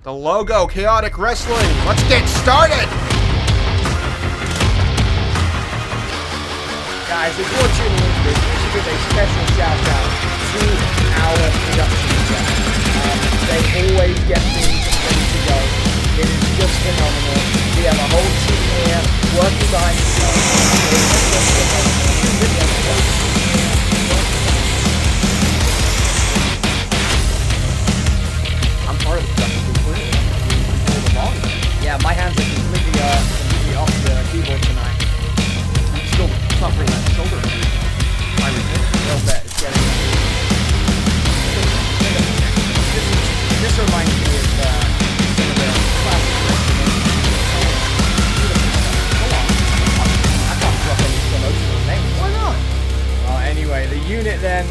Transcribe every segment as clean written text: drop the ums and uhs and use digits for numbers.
The logo, Chaotic Wrestling. Let's get started. Guys, if you're tuning into this, we should give a special shout out to our production staff. They always get things ready to go. It is just phenomenal. We have a whole team here working behind the scenes. I'm part of the production crew. Yeah, my hands are completely off the keyboard tonight. I'm still suffering that shoulder. I repeat. A little bit. It's getting. This reminds me of some of the classic wrestling. Hold on. I can't drop any promotional names. Why not? Well, anyway, the unit then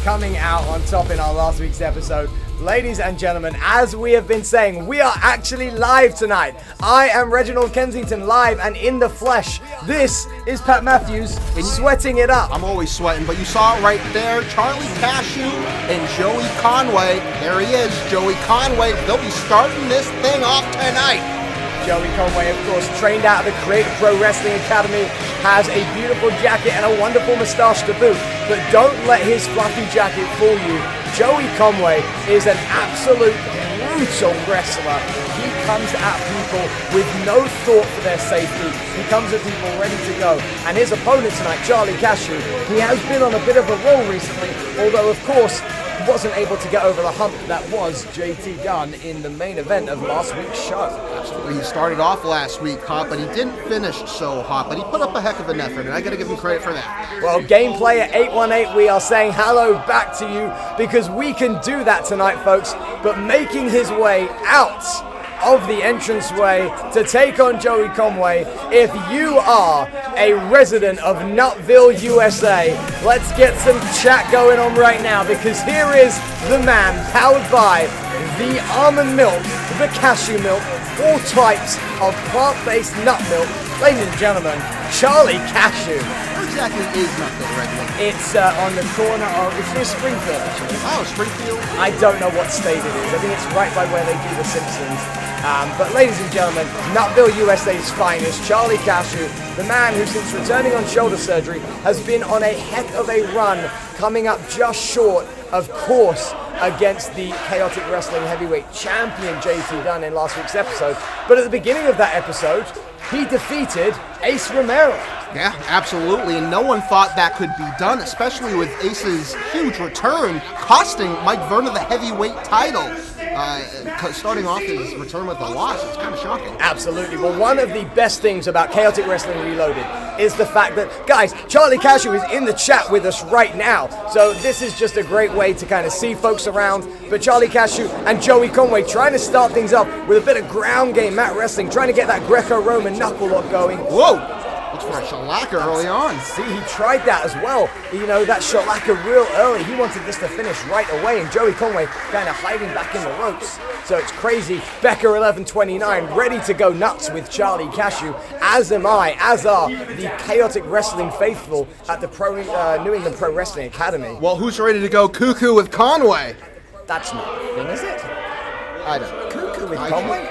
coming out on top in our last week's episode. Ladies and gentlemen, as we have been saying, we are actually live tonight. I am Reginald Kensington, live and in the flesh. This is Pat Matthews, sweating it up. I'm always sweating, but you saw it right there. Charlie Cashew and Joey Conway. There he is, Joey Conway. They'll be starting this thing off tonight. Joey Conway, of course, trained out of the Creative Pro Wrestling Academy, has a beautiful jacket and a wonderful moustache to boot. But don't let his fluffy jacket fool you. Joey Conway is an absolute brutal wrestler. He comes at people with no thought for their safety. He comes at people ready to go. And his opponent tonight, Charlie Cashew, he has been on a bit of a roll recently, although, of course, wasn't able to get over the hump that was JT Dunn in the main event of last week's show. Absolutely, he started off last week hot, but he didn't finish so hot, but he put up a heck of an effort, and I gotta give him credit for that. Well, Gameplay at 818, we are saying hello back to you, because we can do that tonight, folks. But making his way out of the entranceway to take on Joey Conway, if you are a resident of Nutville, USA, let's get some chat going on right now, because here is the man powered by the almond milk, the cashew milk, all types of plant-based nut milk. Ladies and gentlemen, Charlie Cashew. Where exactly is Nutville, Redmond? It's on the corner of, it's near Springfield actually. Oh, Springfield? I don't know what state it is. I think it's right by where they do The Simpsons. But ladies and gentlemen, Nutville, USA's finest, Charlie Cashew, the man who since returning on shoulder surgery has been on a heck of a run, coming up just short, of course, against the Chaotic Wrestling Heavyweight Champion JT Dunn in last week's episode. But at the beginning of that episode, he defeated Ace Romero. Yeah, absolutely, and no one thought that could be done, especially with Ace's huge return, costing Mike Verna the heavyweight title. Starting off his return with a loss, it's kind of shocking. Absolutely. Well, one of the best things about Chaotic Wrestling Reloaded is the fact that, guys, Charlie Cashew is in the chat with us right now. So this is just a great way to kind of see folks around. But Charlie Cashew and Joey Conway trying to start things up with a bit of ground game mat wrestling, trying to get that Greco-Roman knuckle lock going. Whoa! Looks for a shellacka early on. See, he tried that as well. You know, that shellacka real early. He wanted this to finish right away, and Joey Conway kind of hiding back in the ropes. So it's crazy. Becca 1129 ready to go nuts with Charlie Cashew, as am I, as are the Chaotic Wrestling faithful at the New England Pro Wrestling Academy. Well, who's ready to go cuckoo with Conway? That's not a thing, is it? I don't. Cuckoo with Conway?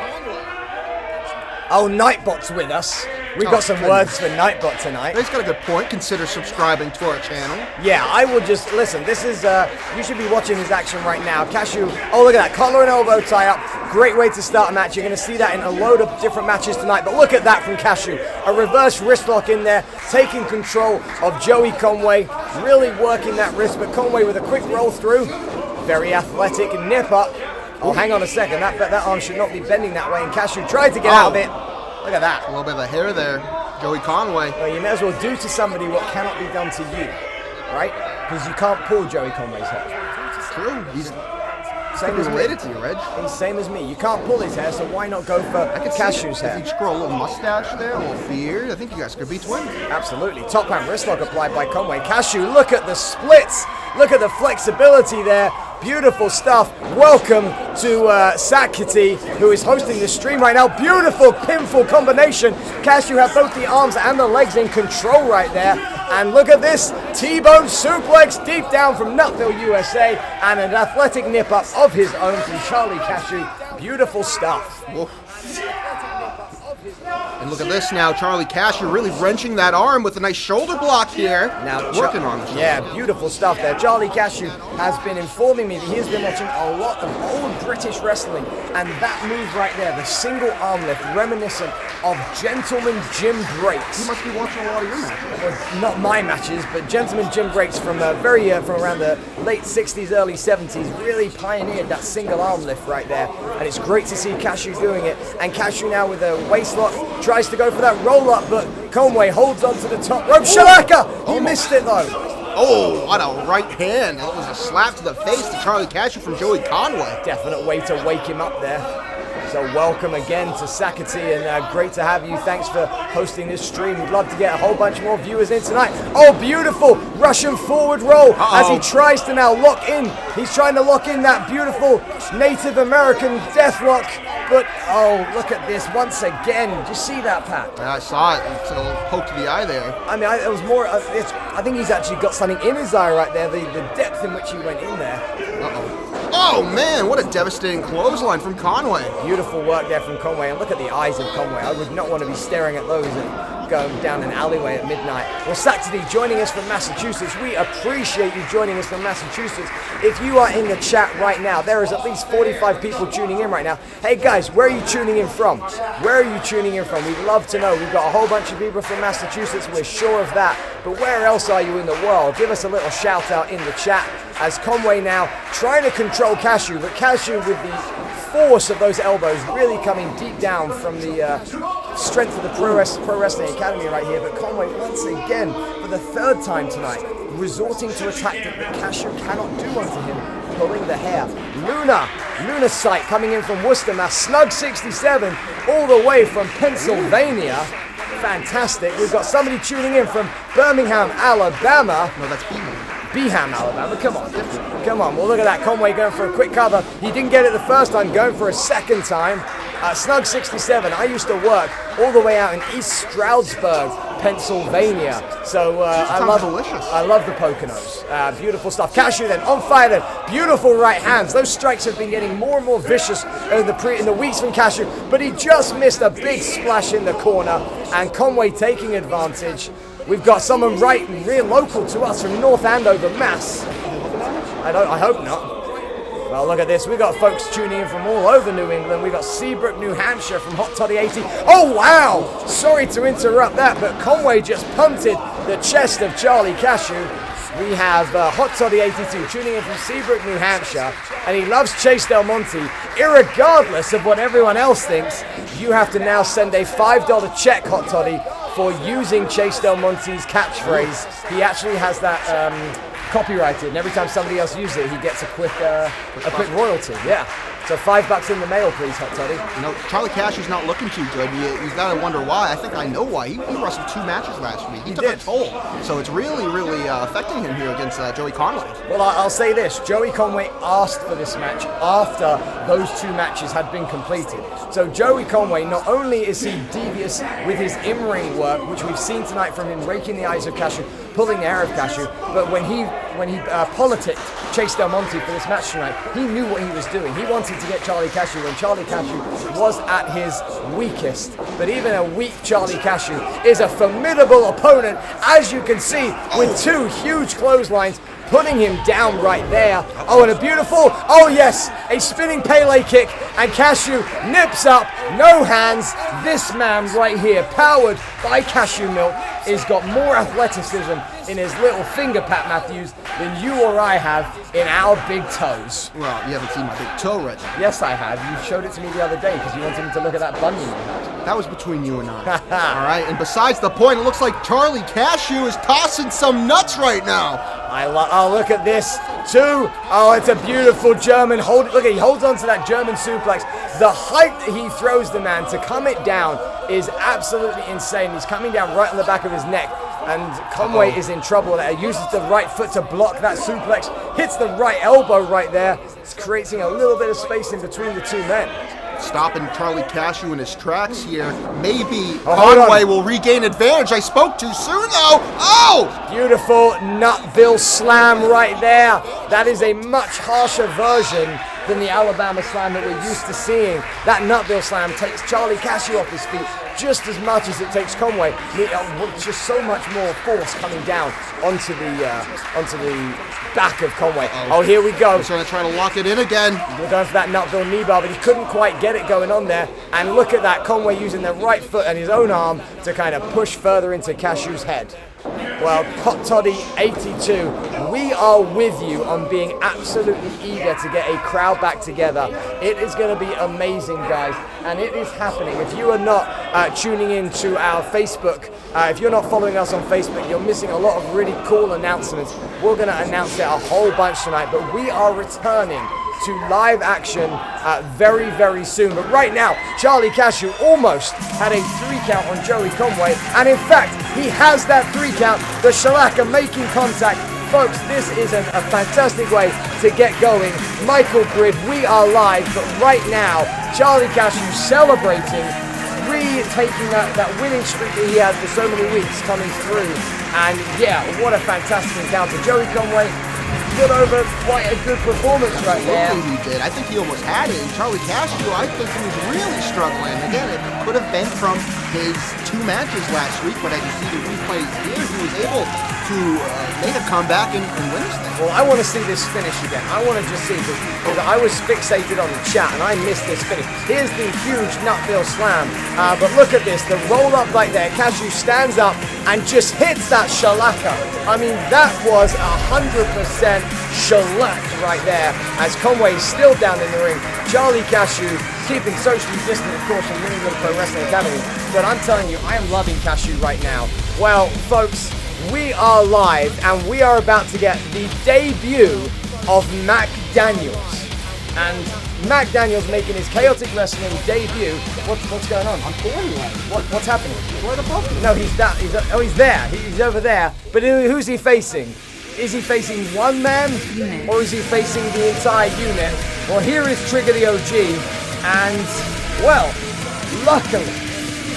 Oh, Nightbot's with us. We've got some words for Nightbot tonight. He's got a good point. Consider subscribing to our channel. Yeah, I will just, listen, this is, you should be watching his action right now. Cashew, oh look at that, collar and elbow tie-up. Great way to start a match. You're going to see that in a load of different matches tonight. But look at that from Cashew. A reverse wrist lock in there, taking control of Joey Conway. Really working that wrist, but Conway with a quick roll through. Very athletic nip up. Oh, hang on a second. That arm should not be bending that way. And Cashew tried to get out of it. Look at that. A little bit of a hair there. Joey Conway. Well, you may as well do to somebody what cannot be done to you, right? Because you can't pull Joey Conway's hair. True. He's same as related to you, Reg. He's same as me. You can't pull his hair, so why not go for Cashew's hair? If you grow a little mustache there, a little beard, I think you guys could be twins. Absolutely. Top hand wrist lock applied by Conway. Cashew, look at the splits. Look at the flexibility there. Beautiful stuff. Welcome to Sakity, who is hosting the stream right now. Beautiful pinfall combination. Cashew have both the arms and the legs in control right there. And look at this T-bone suplex deep down from Nutville, USA, and an athletic nip up of his own from Charlie Cashew. Beautiful stuff. Woof. And look at this now, Charlie Cashew really wrenching that arm with a nice shoulder block here. Now working on it. Yeah, beautiful stuff there. Charlie Cashew has been informing me that he has been watching a lot of old British wrestling, and that move right there, the single arm lift, reminiscent of Gentleman Jim Breaks. You must be watching a lot of your matches. Well, not my matches, but Gentleman Jim Breaks from from around the late 60s, early 70s, really pioneered that single arm lift right there, and it's great to see Cashew doing it. And Cashew now with a waist lock tries to go for that roll up, but Conway holds on to the top rope. Shalaka! He missed it though. Oh, what a right hand. That was a slap to the face to Charlie Cashew from Joey Conway. Definite way to wake him up there. So welcome again to Sakati, and great to have you. Thanks for hosting this stream. We'd love to get a whole bunch more viewers in tonight. Oh, beautiful Russian forward roll as he tries to now lock in. He's trying to lock in that beautiful Native American deathlock. But, oh, look at this once again. Did you see that, Pat? Yeah, I saw it. It's a little poke to the eye there. I mean, it was more, I think he's actually got something in his eye right there, the depth in which he went in there. Uh-oh. Oh, man, what a devastating clothesline from Conway. Beautiful work there from Conway, and look at the eyes of Conway. I would not want to be staring at those going down an alleyway at midnight. Well, Saturday joining us from Massachusetts. We appreciate you joining us from Massachusetts. If you are in the chat right now, there is at least 45 people tuning in right now. Hey guys, where are you tuning in from? Where are you tuning in from? We'd love to know. We've got a whole bunch of people from Massachusetts. We're sure of that. But where else are you in the world? Give us a little shout out in the chat, as Conway now trying to control Cashew, but Cashew with the force of those elbows really coming deep down from the strength of the Pro Wrestling Academy right here. But Conway once again, for the third time tonight, resorting to a tactic that Cashew cannot do unto him, pulling the hair. Luna Sight coming in from Worcester, now Snug 67 all the way from Pennsylvania. Fantastic. We've got somebody tuning in from Birmingham, Alabama. No, that's Beham, Alabama. Come on. Come on. Well, look at that. Conway going for a quick cover. He didn't get it the first time, going for a second time. Snug 67. I used to work all the way out in East Stroudsburg, Pennsylvania. So I love the Poconos. Beautiful stuff. Cashew then on fire then. Beautiful right hands. Those strikes have been getting more and more vicious in the weeks from Cashew, but he just missed a big splash in the corner, and Conway taking advantage. We've got someone real local to us from North Andover, Mass. I hope not. Well, look at this. We've got folks tuning in from all over New England. We've got Seabrook, New Hampshire from Hot Toddy 80. Oh, wow! Sorry to interrupt that, but Conway just punted the chest of Charlie Cashew. We have Hot Toddy 82 tuning in from Seabrook, New Hampshire, and he loves Chase Del Monte. Irregardless of what everyone else thinks, you have to now send a $5 check, Hot Toddy, for using Chase Del Monte's catchphrase. He actually has that copyrighted, and every time somebody else uses it, he gets a quick royalty. Yeah. So $5 in the mail, please, Hot Toddy. You know, Charlie Cashew's not looking too good. You gotta wonder why. I think I know why. He wrestled 2 matches last week. He took a toll. So it's really, really affecting him here against Joey Conway. Well, I'll say this. Joey Conway asked for this match after those 2 matches had been completed. So Joey Conway, not only is he devious with his in-ring work, which we've seen tonight from him raking the eyes of Cashew, pulling the hair of Cashew, but when he politicked Chase Del Monte for this match tonight, he knew what he was doing. He wanted to get Charlie Cashew when Charlie Cashew was at his weakest. But even a weak Charlie Cashew is a formidable opponent, as you can see, with 2 huge clotheslines, putting him down right there. Oh, and a beautiful, oh yes, a spinning Pele kick, and Cashew nips up, no hands. This man right here, powered by cashew milk, has got more athleticism in his little finger, Pat Matthews, than you or I have in our big toes. Well, you haven't seen my big toe, Reggie. Yes, I have. You showed it to me the other day because you wanted me to look at that bunion you had. That was between you and I. All right, and besides the point, it looks like Charlie Cashew is tossing some nuts right now. Oh, look at this. 2. Oh, it's a beautiful German hold. Look, he holds on to that German suplex. The height that he throws the man to come it down is absolutely insane. He's coming down right on the back of his neck, and Conway is in trouble there. He uses the right foot to block that suplex, hits the right elbow right there. It's creating a little bit of space in between the 2 men. Stopping Charlie Cashew in his tracks here. Maybe Conway will regain advantage. I spoke too soon, though. Oh! Beautiful Nutville slam right there. That is a much harsher version than the Alabama slam that we're used to seeing. That Nutville slam takes Charlie Cashew off his feet just as much as it takes Conway. Just so much more force coming down onto the back of Conway. Oh, here we go. He's going to try to lock it in again. We're going for that Nutville knee bar, but he couldn't quite get it going on there. And look at that, Conway using the right foot and his own arm to kind of push further into Cashew's head. Well, Hot Toddy 82, we are with you on being absolutely eager to get a crowd back together. It is going to be amazing, guys, and it is happening. If you are not tuning in to our Facebook, if you're not following us on Facebook, you're missing a lot of really cool announcements. We're going to announce it a whole bunch tonight, but we are returning to live action very, very soon. But right now, Charlie Cashew almost had a 3 count on Joey Conway, and in fact, he has that 3 count. The Shalaka making contact. Folks, this is a fantastic way to get going. Michael Grid, we are live, but right now, Charlie Cashew celebrating, retaking that winning streak that he had for so many weeks coming through. And yeah, what a fantastic encounter. Joey Conway put over quite a good performance right there. He did. I think he almost had it. And Charlie Cashew, I think he was really struggling. Again, it could have been from his 2 matches last week, but as you see the replays here, he was able to make a comeback and win this thing. Well, I want to see this finish again. I want to just see, because I was fixated on the chat and I missed this finish. Here's the huge Nutville slam, but look at this, the roll up right there. Cashew stands up and just hits that Shalaka. I mean, that was 100% shellac right there, as Conway is still down in the ring. Charlie Cashew keeping socially distant, of course, from New England Pro Wrestling Academy. But I'm telling you, I am loving Cashew right now. Well, folks, we are live, and we are about to get the debut of Mac Daniels. And Mac Daniels making his Chaotic Wrestling debut. What's going on? I'm pulling one. What's happening? Right above me. No, he's there. He's over there. But who's he facing? Is he facing one man, or is he facing the entire unit? Well, here is Trigga the OG, and, well, luckily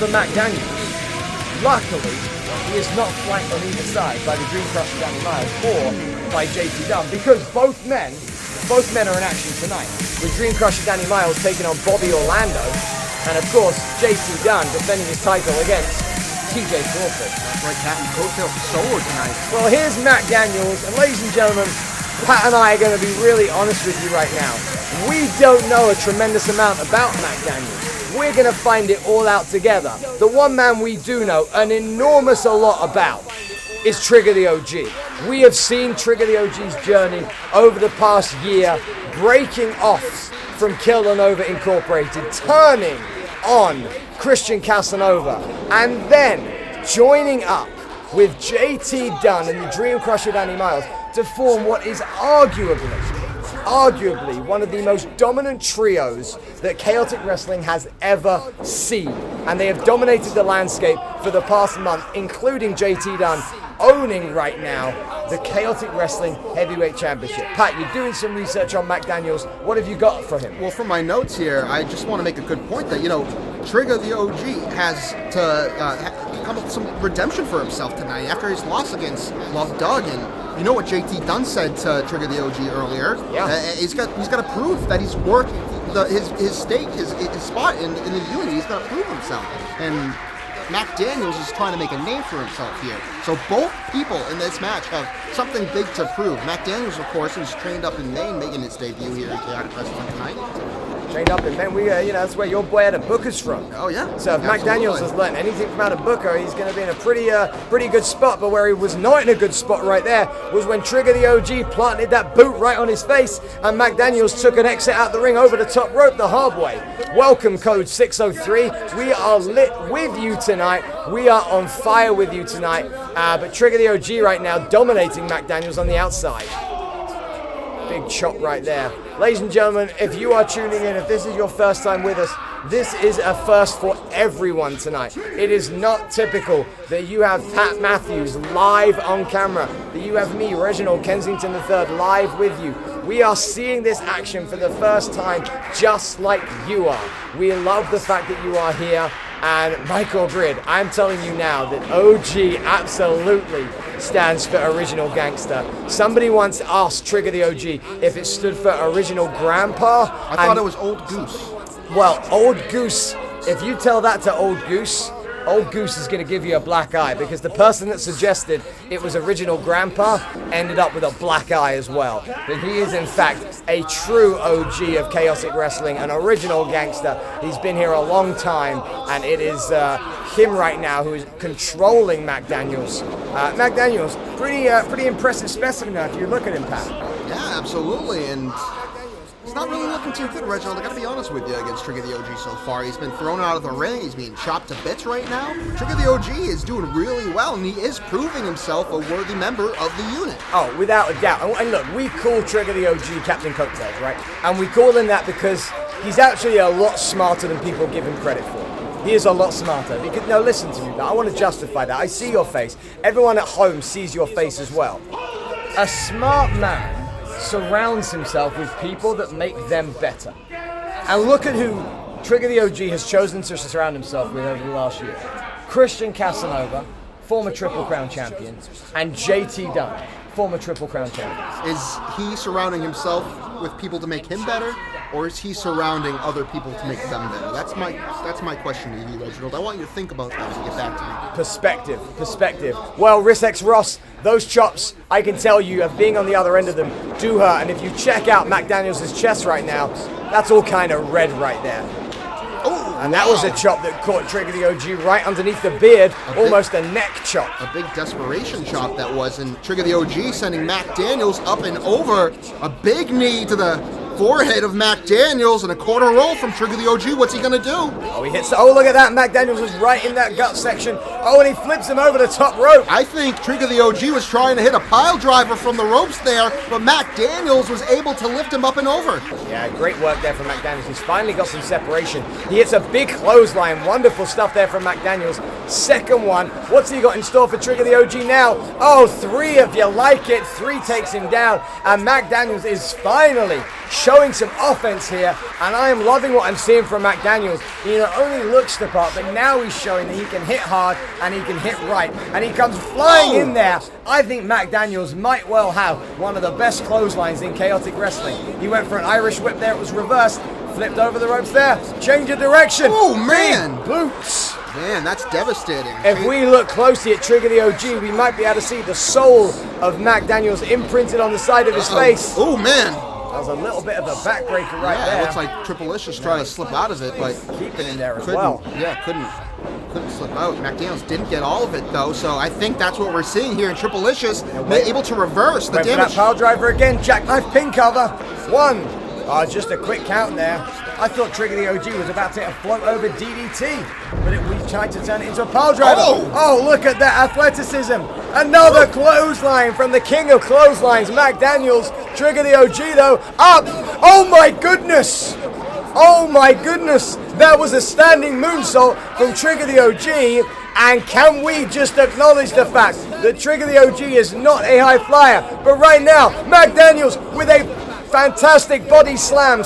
for Mac Daniels, he is not flanked on either side by the Dream Crusher Danny Miles or by JT Dunn, because both men are in action tonight, with Dream Crusher Danny Miles taking on Bobby Orlando, and of course JT Dunn defending his title against TJ Crawford. That's right, Cat and Coattail solo tonight. Well, here's Mac Daniels, and ladies and gentlemen, Pat and I are going to be really honest with you right now. We don't know a tremendous amount about Mac Daniels. We're going to find it all out together. The one man we do know an enormous a lot about is Trigga the OG. We have seen Trigga the OG's journey over the past year, breaking off from Killanova Incorporated, turning on Christian Casanova, and then joining up with JT Dunn and the Dream Crusher Danny Miles to form what is arguably one of the most dominant trios that Chaotic Wrestling has ever seen. And they have dominated the landscape for the past month, including JT Dunn owning right now the Chaotic Wrestling Heavyweight Championship. Pat, you're doing some research on Mac Daniels. What have you got for him? Well, from my notes here, I just want to make a good point that, Trigga the OG has to come up with some redemption for himself tonight after his loss against Love Doug. And you know what JT Dunn said to Trigga the OG earlier? Yeah. He's got to prove that he's worth his stake, his spot in the unit. He's got to prove himself. And Mac Daniels is trying to make a name for himself here. So both people in this match have something big to prove. Mac Daniels, of course, is trained up in Maine, making his debut here in Chaotic Wrestling tonight. Trained up in Maine. That's where your boy Adam Booker's from. Oh, yeah. So if Mac Daniels has learned anything from Adam Booker, he's going to be in a pretty good spot. But where he was not in a good spot right there was when Trigga the OG planted that boot right on his face, and Mac Daniels took an exit out the ring over the top rope the hard way. Welcome, code 603. We are lit with you tonight. We are on fire with you tonight. But Trigga the OG right now dominating Mac Daniels on the outside. Big chop right there. Ladies and gentlemen, if you are tuning in, if this is your first time with us, this is a first for everyone tonight. It is not typical that you have Pat Matthews live on camera, that you have me, Reginald Kensington III, live with you. We are seeing this action for the first time, just like you are. We love the fact that you are here. And Michael Grid, I'm telling you now that OG absolutely stands for Original Gangster. Somebody once asked Trigga the OG if it stood for Original Grandpa. I thought it was Old Goose. Well, Old Goose, if you tell that to Old Goose is going to give you a black eye, because the person that suggested it was Original Grandpa ended up with a black eye as well. But he is, in fact, a true OG of chaotic wrestling, an original gangster. He's been here a long time, and it is him right now who is controlling Mac Daniels. Mac Daniels, pretty impressive specimen now if you look at him, Pat. Yeah, absolutely, and it's not really looking too good, Reginald. I gotta be honest with you against Trigga the OG so far. He's been thrown out of the ring. He's being chopped to bits right now. Trigga the OG is doing really well, and he is proving himself a worthy member of the unit. Oh, without a doubt. And look, we call Trigga the OG Captain Coattails, right? And we call him that because he's actually a lot smarter than people give him credit for. He is a lot smarter. Because, no, listen to me, I want to justify that. I see your face. Everyone at home sees your face as well. A smart man surrounds himself with people that make them better. And look at who Trigga the OG has chosen to surround himself with over the last year. Christian Casanova, former Triple Crown champion, and JT Dunn, former Triple Crown champion. Is he surrounding himself with people to make him better, or is he surrounding other people to make them better? That's my question to you, Reginald. I want you to think about that and get back to me. Perspective. Well, Risex Ross, those chops, I can tell you, of being on the other end of them, do hurt. And if you check out Mac Daniels' chest right now, that's all kind of red right there. Oh, and that was a chop that caught Trigga the OG right underneath the beard, almost a neck chop. A big desperation chop that was, and Trigga the OG sending Mac Daniels up and over. A big knee to the forehead of Mac Daniels and a quarter roll from Trigga the OG. What's he gonna do? Oh, he hits. Oh, look at that. Mac Daniels was right in that gut section. Oh, and he flips him over the top rope. I think Trigga the OG was trying to hit a pile driver from the ropes there, but Mac Daniels was able to lift him up and over. Yeah, great work there from Mac Daniels. He's finally got some separation. He hits a big clothesline. Wonderful stuff there from Mac Daniels. Second one. What's he got in store for Trigga the OG now? Oh, 3 if you like it. 3 takes him down. And Mac Daniels is finally showing some offense here, and I am loving what I'm seeing from Mac Daniels. He not only looks the part, but now he's showing that he can hit hard and he can hit right, and he comes flying in there. I think Mac Daniels might well have one of the best clotheslines in chaotic wrestling. He went for an Irish whip there, it was reversed, flipped over the ropes there, change of direction. Oh man, big boots. Man, that's devastating. If we look closely at Trigga the OG, we might be able to see the soul of Mac Daniels imprinted on the side of his face. Oh man. That was a little bit of a backbreaker right there. Yeah, it looks like Triple-Licious trying to slip out of it, but keeping in there as well. Yeah, couldn't slip out. Mac Daniels didn't get all of it though, so I think that's what we're seeing here in Triple-Licious. Able to reverse the damage. For that pile driver again, jackknife pin cover. 1. Just a quick count there. I thought Trigga the OG was about to hit a float over DDT, but we tried to turn it into a pile driver. Oh, look at that athleticism. Another clothesline from the king of clotheslines, Mac Daniels. Trigga the OG though, up. Oh my goodness. Oh my goodness. That was a standing moonsault from Trigga the OG. And can we just acknowledge the fact that Trigga the OG is not a high flyer, but right now, Mac Daniels with a fantastic body slam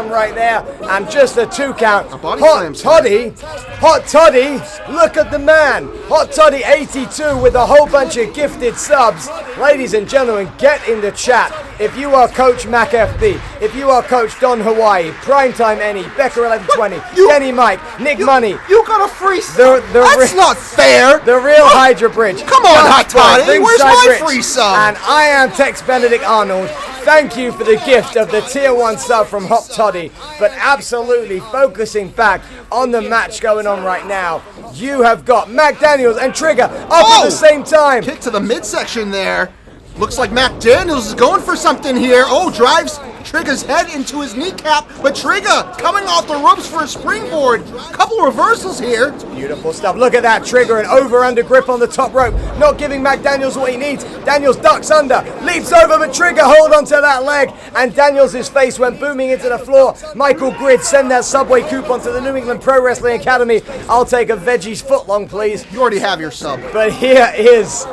right there, and just a 2 count. Hot Toddy, look at the man. Hot Toddy 82 with a whole bunch of gifted subs. Ladies and gentlemen, get in the chat. If you are Coach Mac FB, if you are Coach Don Hawaii, Primetime Any, Becker 1120, Denny Mike, Nick Money. You got a free sub? That's not fair. The real Hydra Bridge. Come on, Hot Toddy. Where's my free sub? And I am Tex Benedict Arnold. Thank you for the gift of the Tier 1 sub from Hot Toddy, but absolutely focusing back on the match going on right now. You have got Mac Daniels and Trigga up at the same time. Kick to the midsection there. Looks like Mac Daniels is going for something here. Oh, drives Trigga's head into his kneecap, but Trigga coming off the ropes for a springboard. Couple reversals here. Beautiful stuff. Look at that. Trigga, an over-under grip on the top rope, not giving Mac Daniels what he needs. Daniels ducks under, leaps over, but Trigga hold onto that leg, and Daniels' face went booming into the floor. Michael Grid, send that Subway coupon to the New England Pro Wrestling Academy. I'll take a veggies footlong, please. You already have your sub. But here is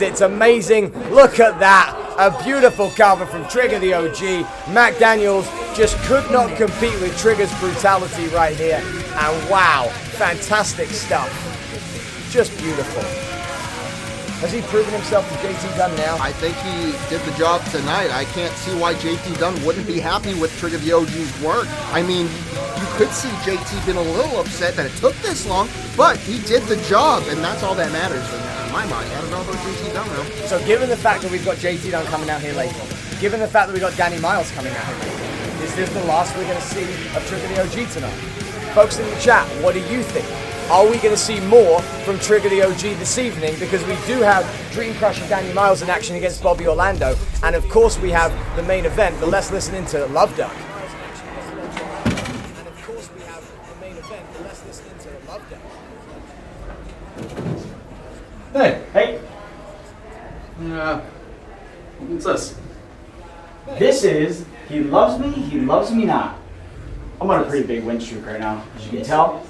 it's amazing. Look at that. A beautiful cover from Trigga the OG. Mac Daniels just could not compete with Trigga's brutality right here. And wow, fantastic stuff. Just beautiful. Has he proven himself to JT Dunn now? I think he did the job tonight. I can't see why JT Dunn wouldn't be happy with Trigga the OG's work. I mean, you could see JT being a little upset that it took this long, but he did the job, and that's all that matters in my mind. I don't know about JT Dunn, though. So given the fact that we've got JT Dunn coming out here later, given the fact that we've got Danny Miles coming out here later, is this the last we're going to see of Trigga the OG tonight? Folks in the chat, what do you think? Are we going to see more from Trigga the OG this evening? Because we do have Dream Crusher Danny Miles in action against Bobby Orlando. And of course we have the main event, but let's listen into Love Duck. Hey. What's this? This is He Loves Me Not. I'm on a pretty big win streak right now, as you can tell.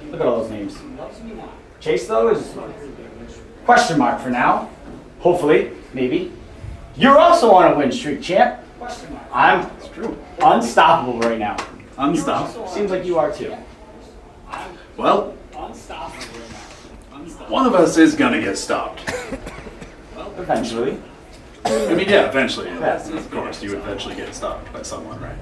Look at all those names. Chase, though, is question mark for now. Hopefully, maybe. You're also on a win streak, champ. I'm unstoppable right now. Unstoppable. Seems like you are too. Well, one of us is gonna get stopped. Eventually. I mean, yeah, eventually. Of course, you eventually get stopped by someone, right?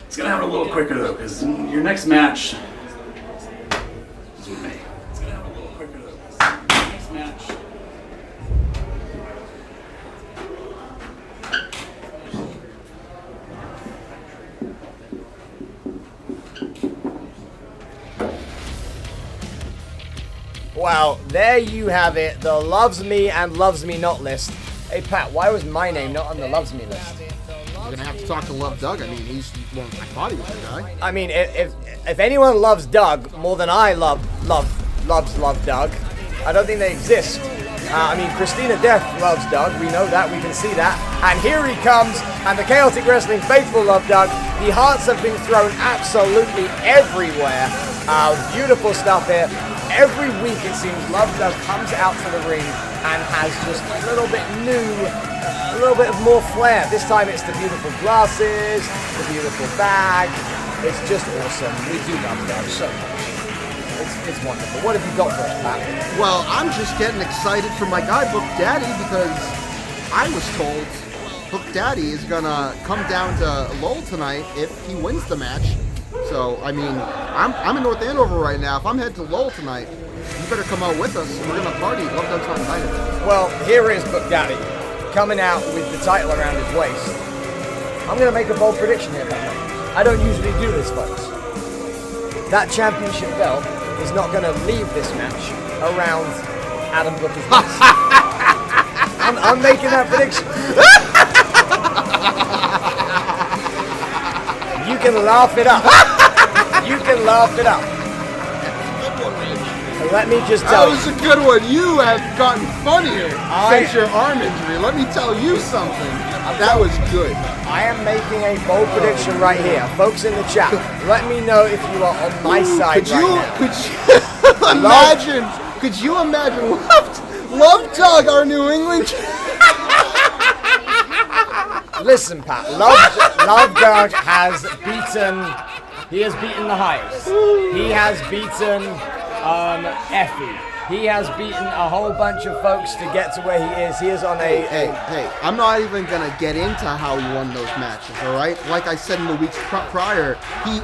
It's gonna happen a little quicker though, because your next match is with me. It's gonna happen a little quicker though, because your next match. Well, there you have it, the Loves Me and Loves Me Not list. Hey Pat, why was my name not on the Loves Me list? You're going to have to talk to Love Doug. I mean, I thought he was the guy. I mean, if anyone loves Doug more than I loves Doug, I don't think they exist. I mean, Christina Death loves Doug. We know that. We can see that. And here he comes. And the Chaotic Wrestling faithful love Doug. The hearts have been thrown absolutely everywhere. Beautiful stuff here. Every week, it seems, Love Doug comes out to the ring and has just a little bit new, a little bit of more flair. This time it's the beautiful glasses, the beautiful bag. It's just awesome. We do love Doug so much. It's wonderful. What have you got for us, Pat? Well, I'm just getting excited for my guy, Book Daddy, because I was told Book Daddy is going to come down to Lowell tonight if he wins the match. So, I mean, I'm in North Andover right now. If I'm headed to Lowell tonight, you better come out with us. We're going to party. Love Doug's not invited. Well, here is Book Daddy coming out with the title around his waist. I'm going to make a bold prediction here, Pat. I don't usually do this, folks. That championship belt is not going to leave this match around Adam Booker's waist. I'm making that prediction. You can laugh it up. You can laugh it up. Let me just tell you. That was a good one. You have gotten funnier since your arm injury. Let me tell you something. That was good. I am making a bold prediction right here. Folks in the chat, let me know if you are on my side Could you imagine Love Doug, our New England? Listen, Pat, Love Doug has beaten the highest. He has beaten Effie. He has beaten a whole bunch of folks to get to where he is. He is on a... Hey, I'm not even going to get into how he won those matches, all right? Like I said in the weeks prior, he's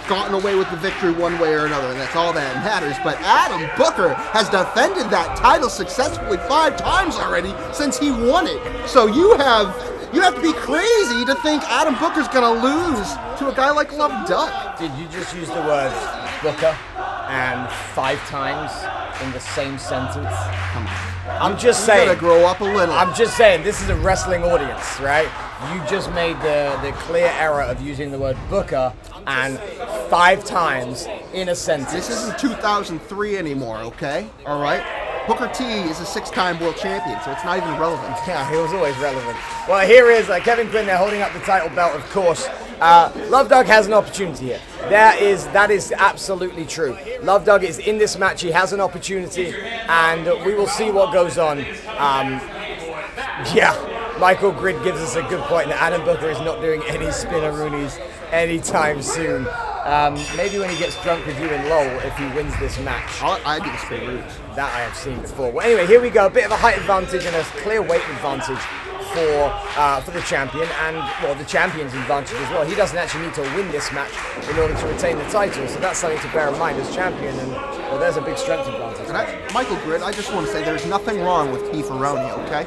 gotten away with the victory one way or another, and that's all that matters. But Adam Booker has defended that title successfully 5 times already since he won it. So you have to be crazy to think Adam Booker's going to lose to a guy like Love Doug. Did you just use the words Booker and 5 times in the same sentence? Come on. I'm just saying. You gotta grow up a little. I'm just saying, this is a wrestling audience, right? You just made the clear error of using the word Booker and 5 times in a sentence. This isn't 2003 anymore, okay? All right? Booker T is a 6-time world champion, so it's not even relevant. Yeah, he was always relevant. Well, here is Kevin Quinn there holding up the title belt, of course. Love Doug has an opportunity here. That is absolutely true. Love Doug is in this match. He has an opportunity, and we will see what goes on. Michael Grid gives us a good point that Adam Booker is not doing any spinneroonies anytime soon. Maybe when he gets drunk with you in LOL, if he wins this match. I do the spin route. That I have seen before. Well, anyway, here we go. A bit of a height advantage and a clear weight advantage for the champion, and well, the champion's advantage as well. He doesn't actually need to win this match in order to retain the title, so that's something to bear in mind as champion. And well, there's a big strength advantage. And Michael Grid, I just want to say there's nothing wrong with beefaroni, okay?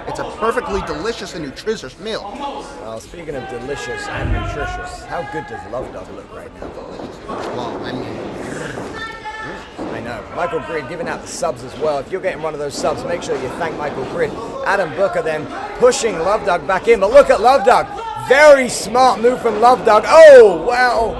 It's a perfectly delicious and nutritious meal. Well, speaking of delicious and nutritious, how good does Love Dog look right now? Well, I mean, I know. Michael Grid giving out the subs as well. If you're getting one of those subs, make sure you thank Michael Grid. Adam Booker then pushing Love Dog back in. But look at Love Dog. Very smart move from Love Dog. Oh, well.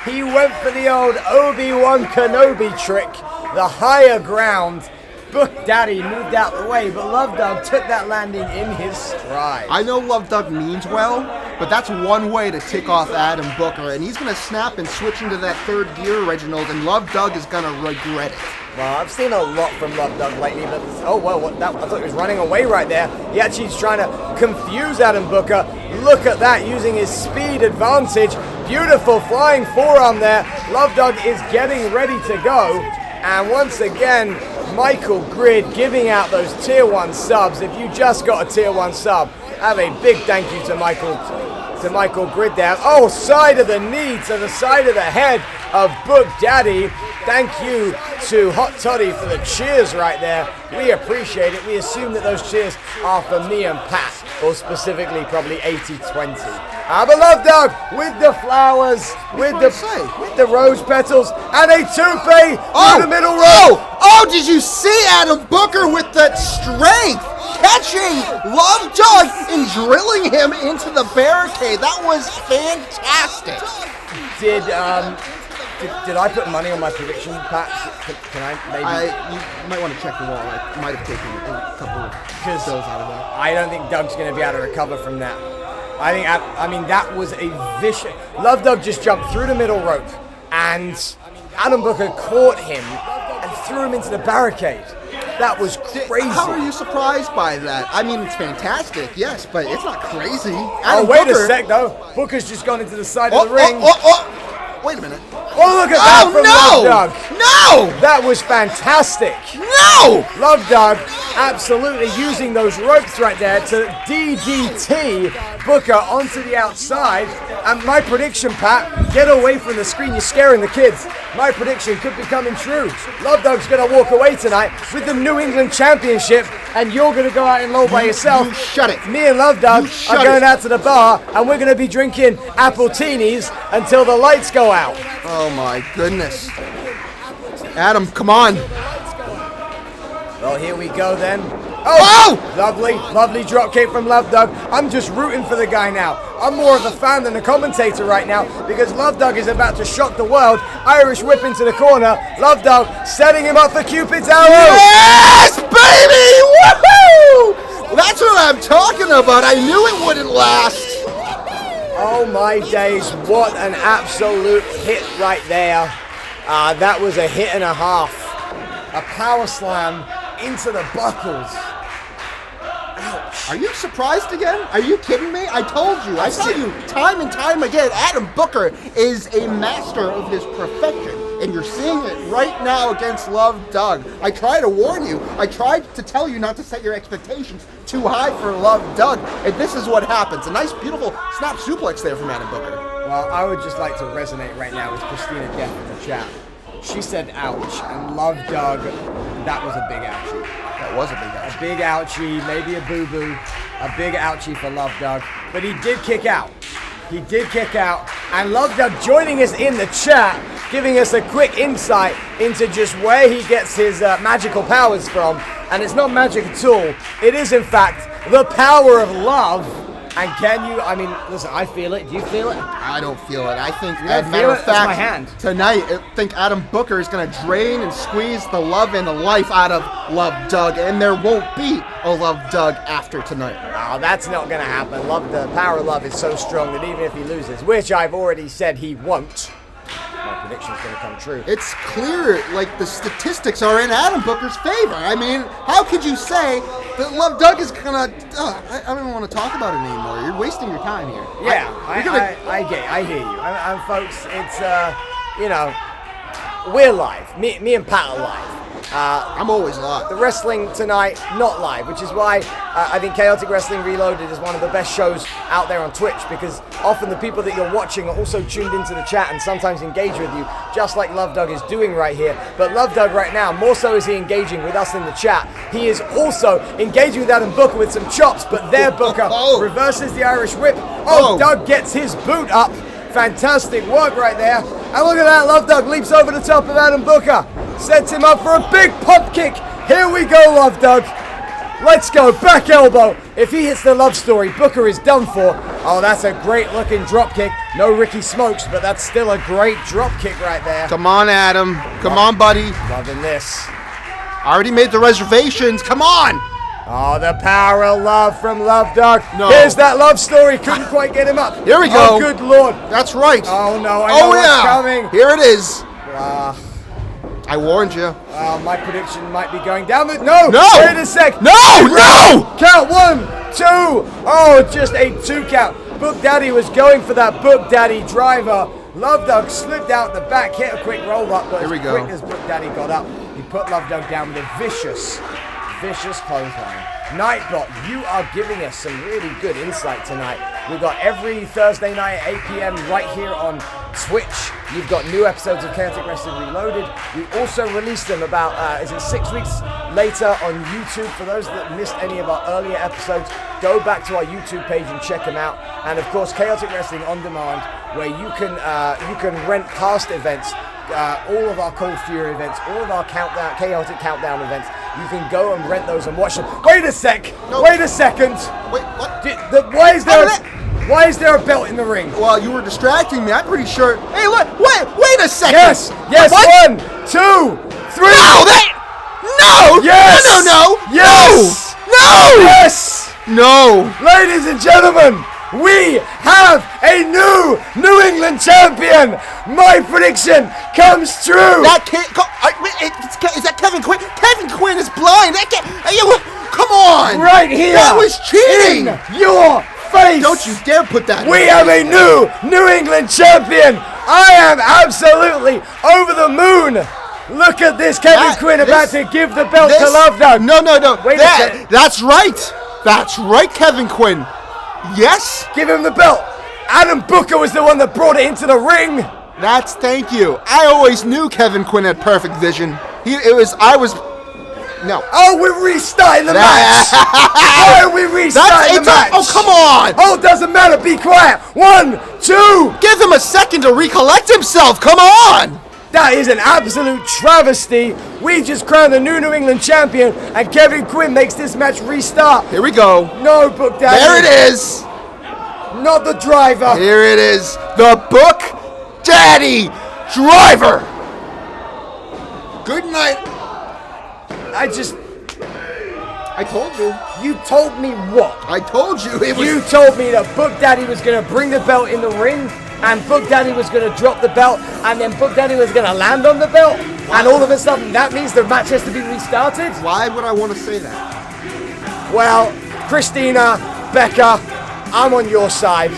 He went for the old Obi-Wan Kenobi trick. The higher ground. Book Daddy moved out the way, but Love Dog took that landing in his stride. I know Love Dog means well, but that's one way to tick off Adam Booker, and he's going to snap and switch into that third gear, Reginald, and Love Dog is going to regret it. Well, I've seen a lot from Love Dog lately, but oh well, I thought he was running away right there. He actually is trying to confuse Adam Booker. Look at that, using his speed advantage. Beautiful flying forearm there. Love Dog is getting ready to go, and once again, Michael Grid giving out those tier 1 subs. If you just got a tier 1 sub, have a big thank you to Michael Grid there. Oh, side of the knee to the side of the head of Book Daddy. Thank you to Hot Toddy for the cheers right there. We appreciate it. We assume that those cheers are for me and Pat, or specifically probably 80-20. But Love Dog with the flowers, with the rose petals, and a toupee through the middle row. Oh, did you see Adam Booker with that strength? Catching Love Dog and drilling him into the barricade. That was fantastic. Did I put money on my prediction, Pat? Can I maybe? You might want to check the wall. I might have taken a couple of bills out of that. I don't think Doug's going to be able to recover from that. I mean, that was a vicious... Love Dog just jumped through the middle rope, and Adam Booker caught him and threw him into the barricade. That was crazy. How are you surprised by that? I mean, it's fantastic, yes, but it's not crazy. Wait a sec, though. Booker's just gone into the side of the ring. Wait a minute. Oh, look at that from Love Dog. No! That was fantastic. No! Love Dog absolutely using those ropes right there to DDT Booker onto the outside. And my prediction, Pat, get away from the screen. You're scaring the kids. My prediction could be coming true. Love Dog's going to walk away tonight with the New England Championship, and you're going to go out in low by yourself. You shut it. Me and Love Dog are going out to the bar, and we're going to be drinking apple teenies until the lights go out. Oh my goodness. Adam, come on. Well, here we go then. Oh! Lovely drop kick from Love Dog. I'm just rooting for the guy now. I'm more of a fan than a commentator right now because Love Dog is about to shock the world. Irish whip into the corner. Love Dog setting him up for Cupid's arrow. Yes, baby! Woohoo! That's what I'm talking about. I knew it wouldn't last. Oh my days, what an absolute hit right there. That was a hit and a half. A power slam into the buckles. Ouch. Are you surprised again? Are you kidding me? I told you. I tell you time and time again, Adam Booker is a master of his profession. And you're seeing it right now against Love Dog. I try to warn you. I tried to tell you not to set your expectations too high for Love Dog. And this is what happens. A nice, beautiful snap suplex there from Adam Booker. Well, I would just like to resonate right now with Christina Death in the chat. She said ouch, and Love Dog, that was a big ouchie. That was a big ouchie. A big ouchie, maybe a boo-boo. A big ouchie for Love Dog. But he did kick out. He did kick out. And Love Dog joining us in the chat, giving us a quick insight into just where he gets his magical powers from. And it's not magic at all. It is, in fact, the power of love. And can you, I mean, listen, I feel it. Do you feel it? I don't feel it. I think, as a matter of That's my fact, hand. tonight, I think Adam Booker is going to drain and squeeze the love and the life out of Love Dog, and there won't be a Love Dog after tonight. Oh, that's not going to happen. The power of love is so strong that even if he loses, which I've already said he won't, my prediction's going to come true. It's clear, like, the statistics are in Adam Booker's favor. I mean, how could you say that Love Doug is gonna... I don't even want to talk about it anymore. You're wasting your time here. Yeah, I hear you. And folks, it's, you know, we're live. Me and Pat are live. I'm always live. The wrestling tonight, not live, which is why I think Chaotic Wrestling Reloaded is one of the best shows out there on Twitch, because often the people that you're watching are also tuned into the chat and sometimes engage with you, just like Love Doug is doing right here. But Love Doug right now, more so is he engaging with us in the chat, he is also engaging with Adam Booker with some chops, but there Booker reverses the Irish whip. Doug gets his boot up. Fantastic work right there. And look at that, Love Doug leaps over the top of Adam Booker. Sets him up for a big pump kick. Here we go, Love Doug. Let's go, back elbow. If he hits the love story, Booker is done for. Oh, that's a great looking drop kick. No Ricky Smokes, but that's still a great drop kick right there. Come on, Adam. Come on, buddy. Loving this. I already made the reservations. Come on. Oh, the power of love from Love Doug. No. Here's that love story. Couldn't quite get him up. Here we go. Oh, good Lord. That's right. Oh, no. I know what's coming. Here it is. I warned you. My prediction might be going down the... No! Wait a sec! No! Count 1, 2. Oh, just a 2 count. Book Daddy was going for that Book Daddy driver. Love Doug slipped out the back, hit a quick roll up, but quick as Book Daddy got up, he put Love Doug down with a vicious clothesline. Nightbot, you are giving us some really good insight tonight. We've got every Thursday night at 8 p.m. right here on Twitch. You've got new episodes of Chaotic Wrestling Reloaded. We also released them about, 6 weeks later on YouTube. For those that missed any of our earlier episodes, go back to our YouTube page and check them out. And of course, Chaotic Wrestling On Demand, where you can rent past events, all of our Cold Fury events, all of our Chaotic Countdown events. You can go and rent those and watch them. Wait a sec! No. Wait a second! Wait, what? Why is there a belt in the ring? Well, you were distracting me. I'm pretty sure. Hey, look! Wait a second! Yes! What? 1, 2, 3! No! Yes! No! Yes! No! Yes! No! Ladies and gentlemen, we have a New England champion! My prediction comes true! That can't go. Is that Kevin Quinn? Kevin Quinn is blind! That can't. Come on! Right here! That was cheating! In your face! Don't you dare put that. We have a New England champion! I am absolutely over the moon! Look at this, Kevin Quinn about to give the belt to Love Doug. No. Wait a second. That's right. That's right, Kevin Quinn. Yes. Give him the belt. Adam Booker was the one that brought it into the ring. Thank you. I always knew Kevin Quinn had perfect vision. No. Oh, we're restarting the match. Why are we restarting the match? Oh, come on. Oh, it doesn't matter. Be quiet. 1, 2. Give him a second to recollect himself. Come on. That is an absolute travesty. We just crowned the New England champion, and Kevin Quinn makes this match restart. Here we go. No, Book Daddy. There it is. Not the driver. Here it is. The Book Daddy driver. Good night. I told you. You told me what? I told you. You told me that Book Daddy was going to bring the belt in the ring, and Book Daddy was going to drop the belt, and then Book Daddy was going to land on the belt, and all of a sudden that means the match has to be restarted? Why would I want to say that? Well, Christina, Becca, I'm on your side.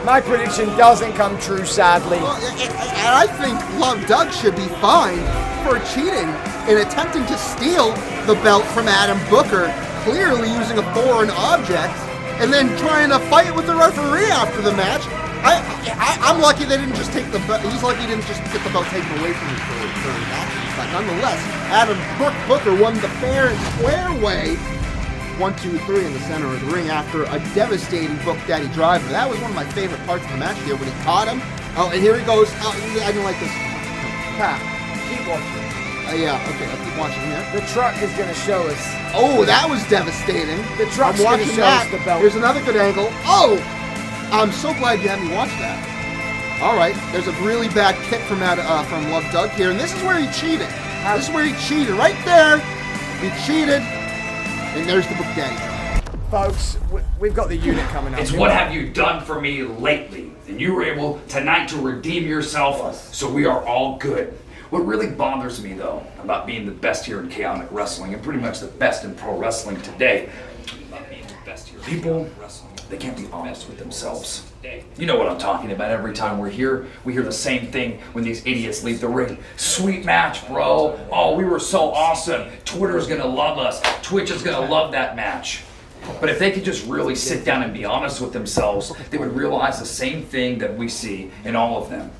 My prediction doesn't come true, sadly. Well, and I think Love Doug should be fined for cheating in attempting to steal the belt from Adam Booker, clearly using a foreign object, and then trying to fight with the referee after the match. I'm lucky they didn't just take the belt. He's lucky he didn't just get the belt taken away from him for actions. But nonetheless, Adam Booker won the fair and square way. 1, 2, 3 in the center of the ring after a devastating Book Daddy driver. That was one of my favorite parts of the match here when he caught him. Oh, and here he goes. Oh, I didn't like this. Keep watching. Yeah, okay, I'll keep watching here. The truck is going to show us. Oh, that was devastating. The truck's going to show us the belt. Here's another good angle. Oh! I'm so glad you had me watch that. All right, there's a really bad kick from Love Doug here, and this is where he cheated. This is where he cheated. Right there, he cheated, and there's the Book Daddy. Folks, we've got the unit coming up. It's what have you done for me lately? And you were able tonight to redeem yourself, so we are all good. What really bothers me, though, about being the best here in chaotic wrestling, and pretty much the best in pro wrestling today, people, they can't be honest with themselves. You know what I'm talking about. Every time we're here, we hear the same thing when these idiots leave the ring. Sweet match, bro. Oh, we were so awesome. Twitter's gonna love us. Twitch is gonna love that match. But if they could just really sit down and be honest with themselves, they would realize the same thing that we see in all of them.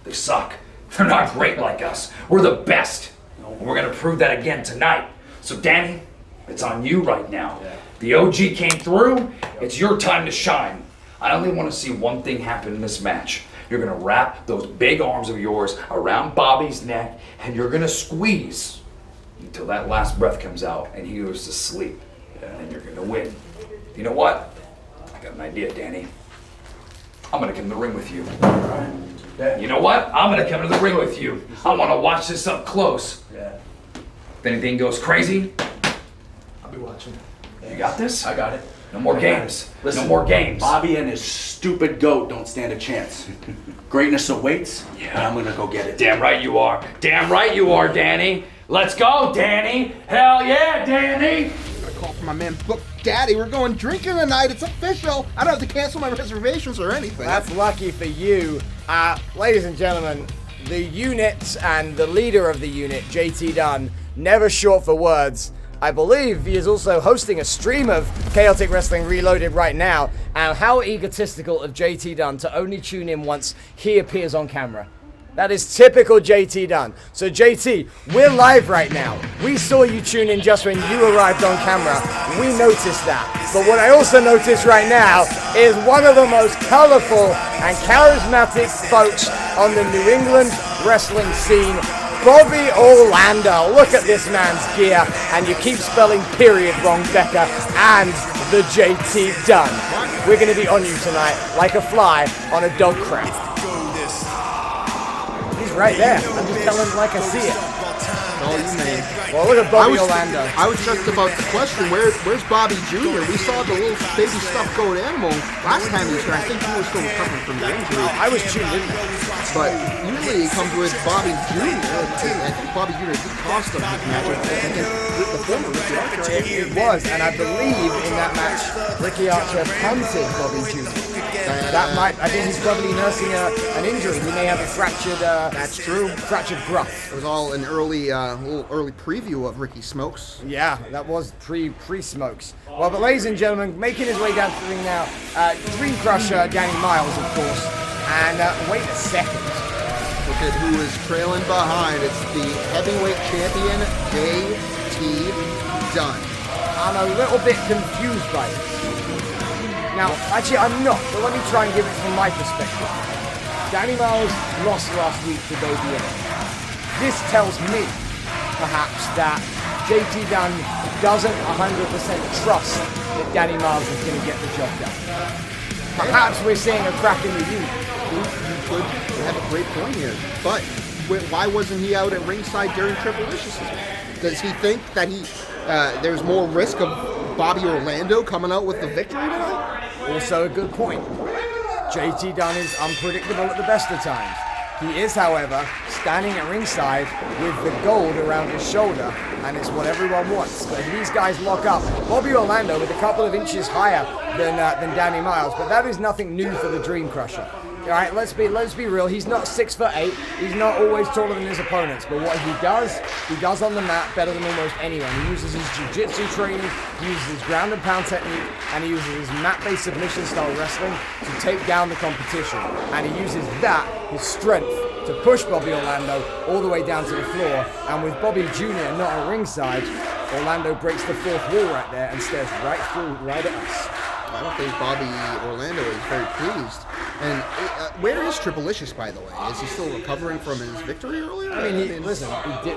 They suck. They're not great like us. We're the best. And we're gonna prove that again tonight. So Danny, it's on you right now. The OG came through. It's your time to shine. I only want to see one thing happen in this match. You're gonna wrap those big arms of yours around Bobby's neck, and you're gonna squeeze until that last breath comes out and he goes to sleep. And you're gonna win. You know what? I got an idea, Danny. I'm gonna come to the ring with you. You know what? I'm gonna come to the ring with you. I wanna watch this up close. If anything goes crazy, I'll be watching. you got this? I got it. No more games. Listen, No more games. Bobby and his stupid goat don't stand a chance. Greatness awaits, and I'm gonna go get it. Damn right you are. Damn right you are, Danny. Let's go, Danny. Hell yeah, Danny. I call for my man Book Daddy. We're going drinking tonight. It's official. I don't have to cancel my reservations or anything. That's lucky for you. Ladies and gentlemen, the unit and the leader of the unit, JT Dunn, never short for words. I believe he is also hosting a stream of Chaotic Wrestling Reloaded right now. And how egotistical of JT Dunn to only tune in once he appears on camera. That is typical JT Dunn. So JT, we're live right now. We saw you tune in just when you arrived on camera. We noticed that. But what I also noticed right now is one of the most colorful and charismatic folks on the New England wrestling scene, Bobby Orlando. Look at this man's gear, and you keep spelling period wrong, Becca, and the JT Dunn. We're going to be on you tonight like a fly on a dog crate. He's right there. I'm just telling him like I see it. all you mean. Well, look at Bobby Orlando. I was just about to question, where's Bobby Jr.? We saw the little baby stuffed goat animal last time he was here. I think he was still recovering from the injury. I was tuned in. But usually he comes with Bobby Jr. I think Bobby Jr. did cost him this match against the former Ricky Archer. It was, and I believe in that match, Ricky Archer punted Bobby Jr. I think he's probably nursing an injury. He may have a fractured. That's true. Fractured gruff. It was all an little early preview of Ricky Smokes. Yeah, that was pre-smokes. Well, but ladies and gentlemen, making his way down to the ring now, Dream Crusher Danny Miles, of course. And wait a second. Look at who is trailing behind. It's the heavyweight champion, JT Dunn. I'm a little bit confused by this. Now, actually, I'm not, but let me try and give it from my perspective. Danny Miles lost last week to Davienne. This tells me, perhaps, that JT Dunn doesn't 100% trust that Danny Miles is going to get the job done. Perhaps we're seeing a crack in the unit. You could have a great point here. But why wasn't he out at ringside during Triple Vicious? Does he think that there's more risk of Bobby Orlando coming out with the victory tonight? Also a good point. JT Dunn is unpredictable at the best of times. He is, however, standing at ringside with the gold around his shoulder, and it's what everyone wants. But these guys lock up. Bobby Orlando with a couple of inches higher than Danny Miles, but that is nothing new for the Dream Crusher. All right, let's be real. He's not 6'8". He's not always taller than his opponents. But what he does on the mat better than almost anyone. He uses his jiu-jitsu training, he uses his ground and pound technique, and he uses his mat-based submission style wrestling to take down the competition. And he uses his strength, to push Bobby Orlando all the way down to the floor. And with Bobby Jr. not at ringside, Orlando breaks the fourth wall right there and stares right at us. I don't think Bobby Orlando is very pleased. And where is Triplicious, by the way? Is he still recovering from his victory earlier? I mean,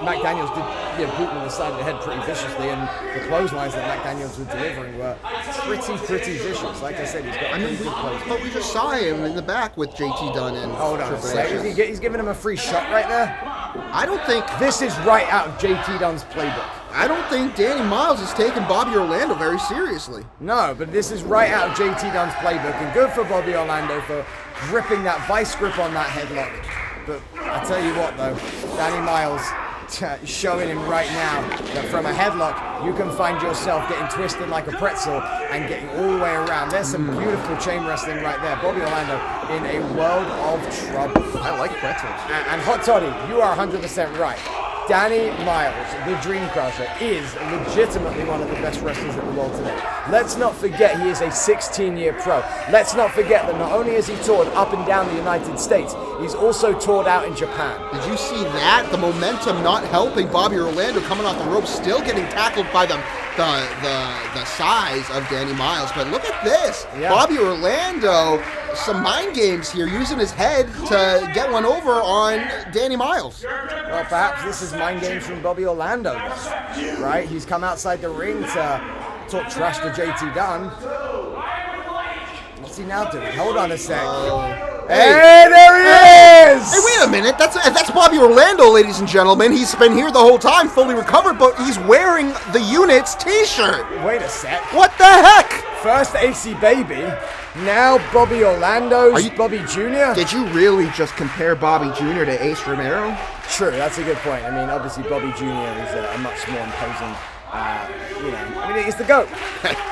Mac Daniels did boot him in the side of the head pretty viciously, and the clotheslines that Mac Daniels was delivering were pretty vicious. Like I said, he's got good clotheslines. But we just saw him in the back with JT Dunn and Triplicious. He's giving him a free shot right there. I don't think this is right out of JT Dunn's playbook. I don't think Danny Miles is taking Bobby Orlando very seriously. No, but this is right out of JT Dunn's playbook, and good for Bobby Orlando for gripping that vice grip on that headlock. But I tell you what, though, Danny Miles showing him right now that from a headlock, you can find yourself getting twisted like a pretzel and getting all the way around. There's some beautiful chain wrestling right there. Bobby Orlando in a world of trouble. I like pretzels. And Hot Toddy, you are 100% right. Danny Miles, the Dream Crusher, is legitimately one of the best wrestlers in the world today. Let's not forget he is a 16-year pro. Let's not forget that not only has he toured up and down the United States, he's also toured out in Japan. Did you see that? The momentum not helping Bobby Orlando coming off the ropes, still getting tackled by the size of Danny Miles. But look at this. Yeah. Bobby Orlando, some mind games here, using his head to get one over on Danny Miles. Well, perhaps this is mind games from Bobby Orlando, right? He's come outside the ring to talk trash to JT Dunn. What's he now doing? Hold on a sec. Hey, there he is! Hey, wait a minute. That's Bobby Orlando, ladies and gentlemen. He's been here the whole time, fully recovered, but he's wearing the Unit's t-shirt. Wait a sec. What the heck? First AC Baby, now Bobby Orlando's Bobby Jr. Did you really just compare Bobby Jr. to Ace Romero? True, that's a good point. I mean, obviously Bobby Jr. is a much more imposing, he's the GOAT.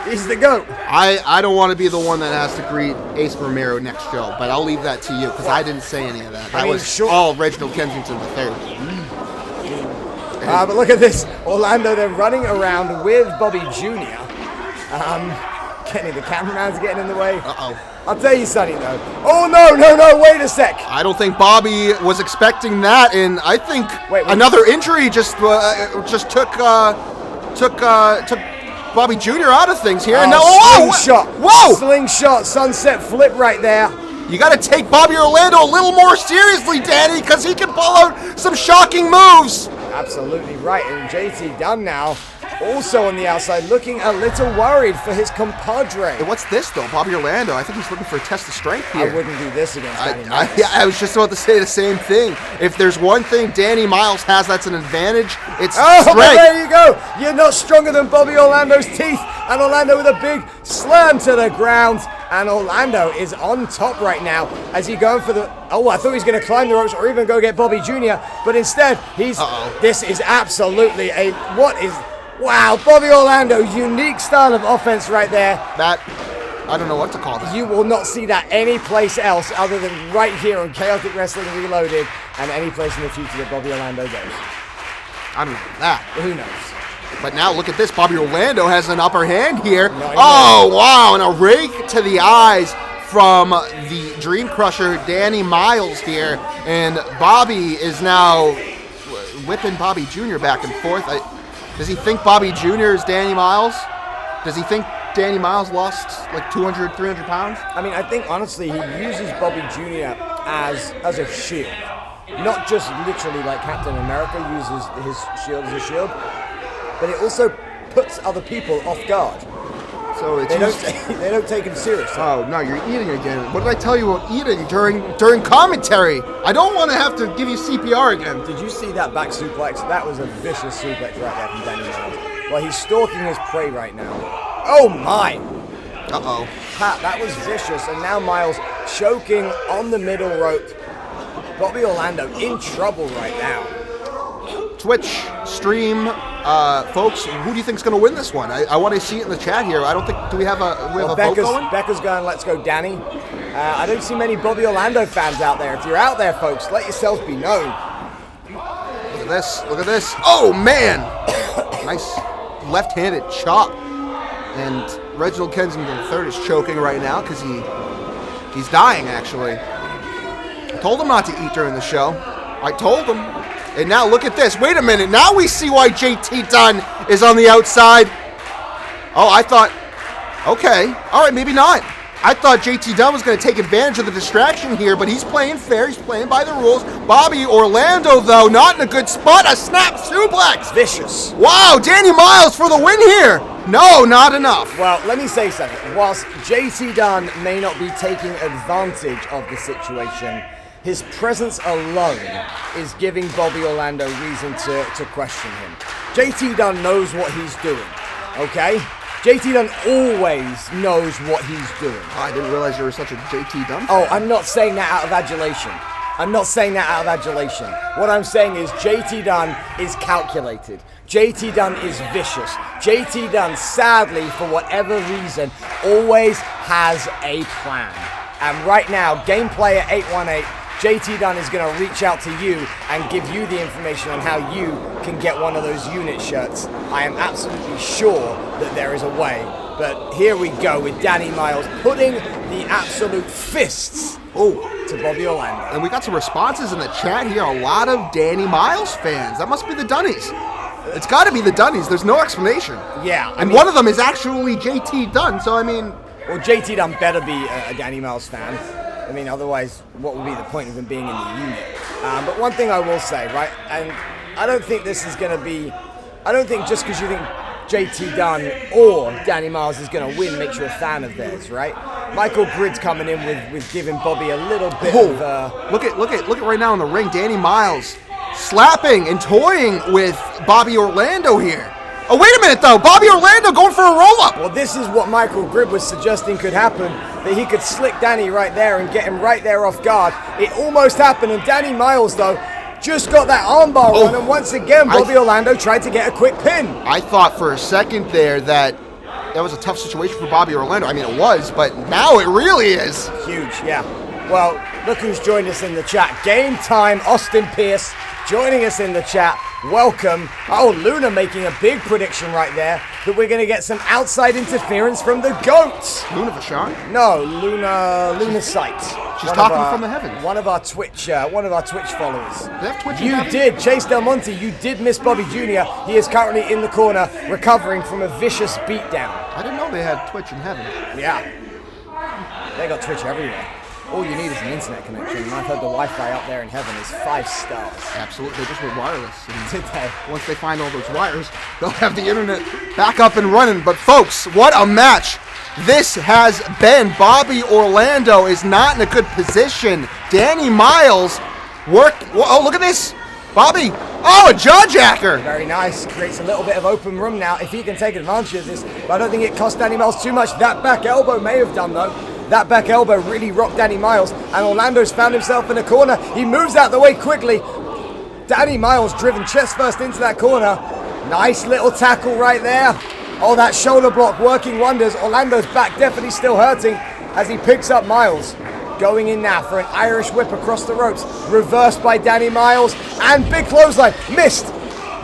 He's the GOAT. I don't want to be the one that has to greet Ace Romero next show, but I'll leave that to you because I didn't say any of that. That was all Reginald Kensington III. But look at this. Orlando then running around with Bobby Jr. The cameraman's getting in the way. Uh-oh. I'll tell you something, though. Oh, no, wait a sec. I don't think Bobby was expecting that, and I think another injury just took Bobby Jr. out of things here. And now, slingshot. Whoa! Slingshot, sunset flip right there. You got to take Bobby Orlando a little more seriously, Danny, because he can pull out some shocking moves. Absolutely right. And JT Dunn now also on the outside, looking a little worried for his compadre. Hey, what's this, though? Bobby Orlando, I think he's looking for a test of strength here. I wouldn't do this against Danny Miles. I was just about to say the same thing. If there's one thing Danny Miles has that's an advantage, it's strength. There you go. You're not stronger than Bobby Orlando's teeth. And Orlando with a big slam to the ground. And Orlando is on top right now as he going for the... Oh, I thought he was going to climb the ropes or even go get Bobby Jr. But instead, he's... This is absolutely a... What is... Wow, Bobby Orlando, unique style of offense right there. That, I don't know what to call that. You will not see that any place else other than right here on Chaotic Wrestling Reloaded and any place in the future that Bobby Orlando goes. I don't know that. Who knows? But now look at this. Bobby Orlando has an upper hand here. Wow, and a rake to the eyes from the Dream Crusher, Danny Miles here. And Bobby is now whipping Bobby Jr. back and forth. Does he think Bobby Jr. is Danny Miles? Does he think Danny Miles lost like 200, 300 pounds? I mean, I think honestly he uses Bobby Jr. as a shield. Not just literally like Captain America uses his shield as a shield, but it also puts other people off guard. So it's they don't take him seriously. Oh, no, you're eating again. What did I tell you about eating during commentary? I don't want to have to give you CPR again. Did you see that back suplex? That was a vicious suplex right there from Danny Miles. Well, he's stalking his prey right now. Oh, my. Uh-oh. Pat, that was vicious. And now Miles choking on the middle rope. Bobby Orlando in trouble right now. Twitch stream, folks, who do you think is going to win this one? I want to see it in the chat here. I don't think, do we have a vote going? Becca's going, let's go Danny. I don't see many Bobby Orlando fans out there. If you're out there, folks, let yourselves be known. Look at this, look at this. Oh, man. Nice left-handed chop. And Reginald Kensington III is choking right now because he's dying, actually. I told him not to eat during the show. I told him. And now look at this. Wait a minute. Now we see why JT Dunn is on the outside. Oh, I thought, okay. All right, maybe not. I thought JT Dunn was going to take advantage of the distraction here, but he's playing fair. He's playing by the rules. Bobby Orlando, though, not in a good spot. A snap suplex. Vicious. Wow, Danny Miles for the win here. No, not enough. Well, let me say something. Whilst JT Dunn may not be taking advantage of the situation, his presence alone is giving Bobby Orlando reason to question him. JT Dunn knows what he's doing, okay? JT Dunn always knows what he's doing. Oh, I didn't realize you were such a JT Dunn fan. Oh, I'm not saying that out of adulation. I'm not saying that out of adulation. What I'm saying is JT Dunn is calculated. JT Dunn is vicious. JT Dunn, sadly, for whatever reason, always has a plan. And right now, game player 818, JT Dunn is going to reach out to you and give you the information on how you can get one of those unit shirts. I am absolutely sure that there is a way. But here we go with Danny Miles putting the absolute fists to Bobby Orlando. And we got some responses in the chat here. A lot of Danny Miles fans. That must be the Dunnies. It's got to be the Dunnies. There's no explanation. Yeah. And one of them is actually JT Dunn, so I mean... Well, JT Dunn better be a Danny Miles fan. I mean, otherwise, what would be the point of him being in the unit? But one thing I will say, right, and I don't think this is going to be... I don't think just because you think JT Dunn or Danny Miles is going to win makes you a fan of theirs, right? Michael Grid's coming in with giving Bobby a little bit of... Look at right now in the ring, Danny Miles slapping and toying with Bobby Orlando here. Oh, wait a minute, though. Bobby Orlando going for a roll-up. Well, this is what Michael Grid was suggesting could happen, that he could slick Danny right there and get him right there off guard. It almost happened, and Danny Miles, though, just got that armbar on, and once again, Bobby Orlando tried to get a quick pin. I thought for a second there that was a tough situation for Bobby Orlando. I mean, it was, but now it really is. Huge, yeah. Well, look who's joined us in the chat. Game Time, Austin Pierce, joining us in the chat. Welcome. Oh, Luna making a big prediction right there that we're going to get some outside interference from the GOAT. Luna Vachon? No, Luna Sight. She's talking from the heavens. One of our Twitch followers. They have Twitch in You heaven? did, Chase Del Monte. You did miss Bobby Jr. He is currently in the corner, recovering from a vicious beatdown. I didn't know they had Twitch in heaven. Yeah, they got Twitch everywhere. All you need is an internet connection, and I've heard the Wi-Fi up there in heaven is 5 stars. Absolutely, they just went wireless. And Did they? once they find all those wires, they'll have the internet back up and running. But folks, what a match this has been. Bobby Orlando is not in a good position. Danny Miles oh, look at this. Bobby, a jaw jacker. Very nice. Creates a little bit of open room now if he can take advantage of this. But I don't think it cost Danny Miles too much. That back elbow may have done, though. That back elbow really rocked Danny Miles, and Orlando's found himself in a corner. He moves out the way quickly. Danny Miles driven chest first into that corner. Nice little tackle right there. Oh, that shoulder block working wonders. Orlando's back definitely still hurting as he picks up Miles. Going in now for an Irish whip across the ropes. Reversed by Danny Miles, and big clothesline. Missed.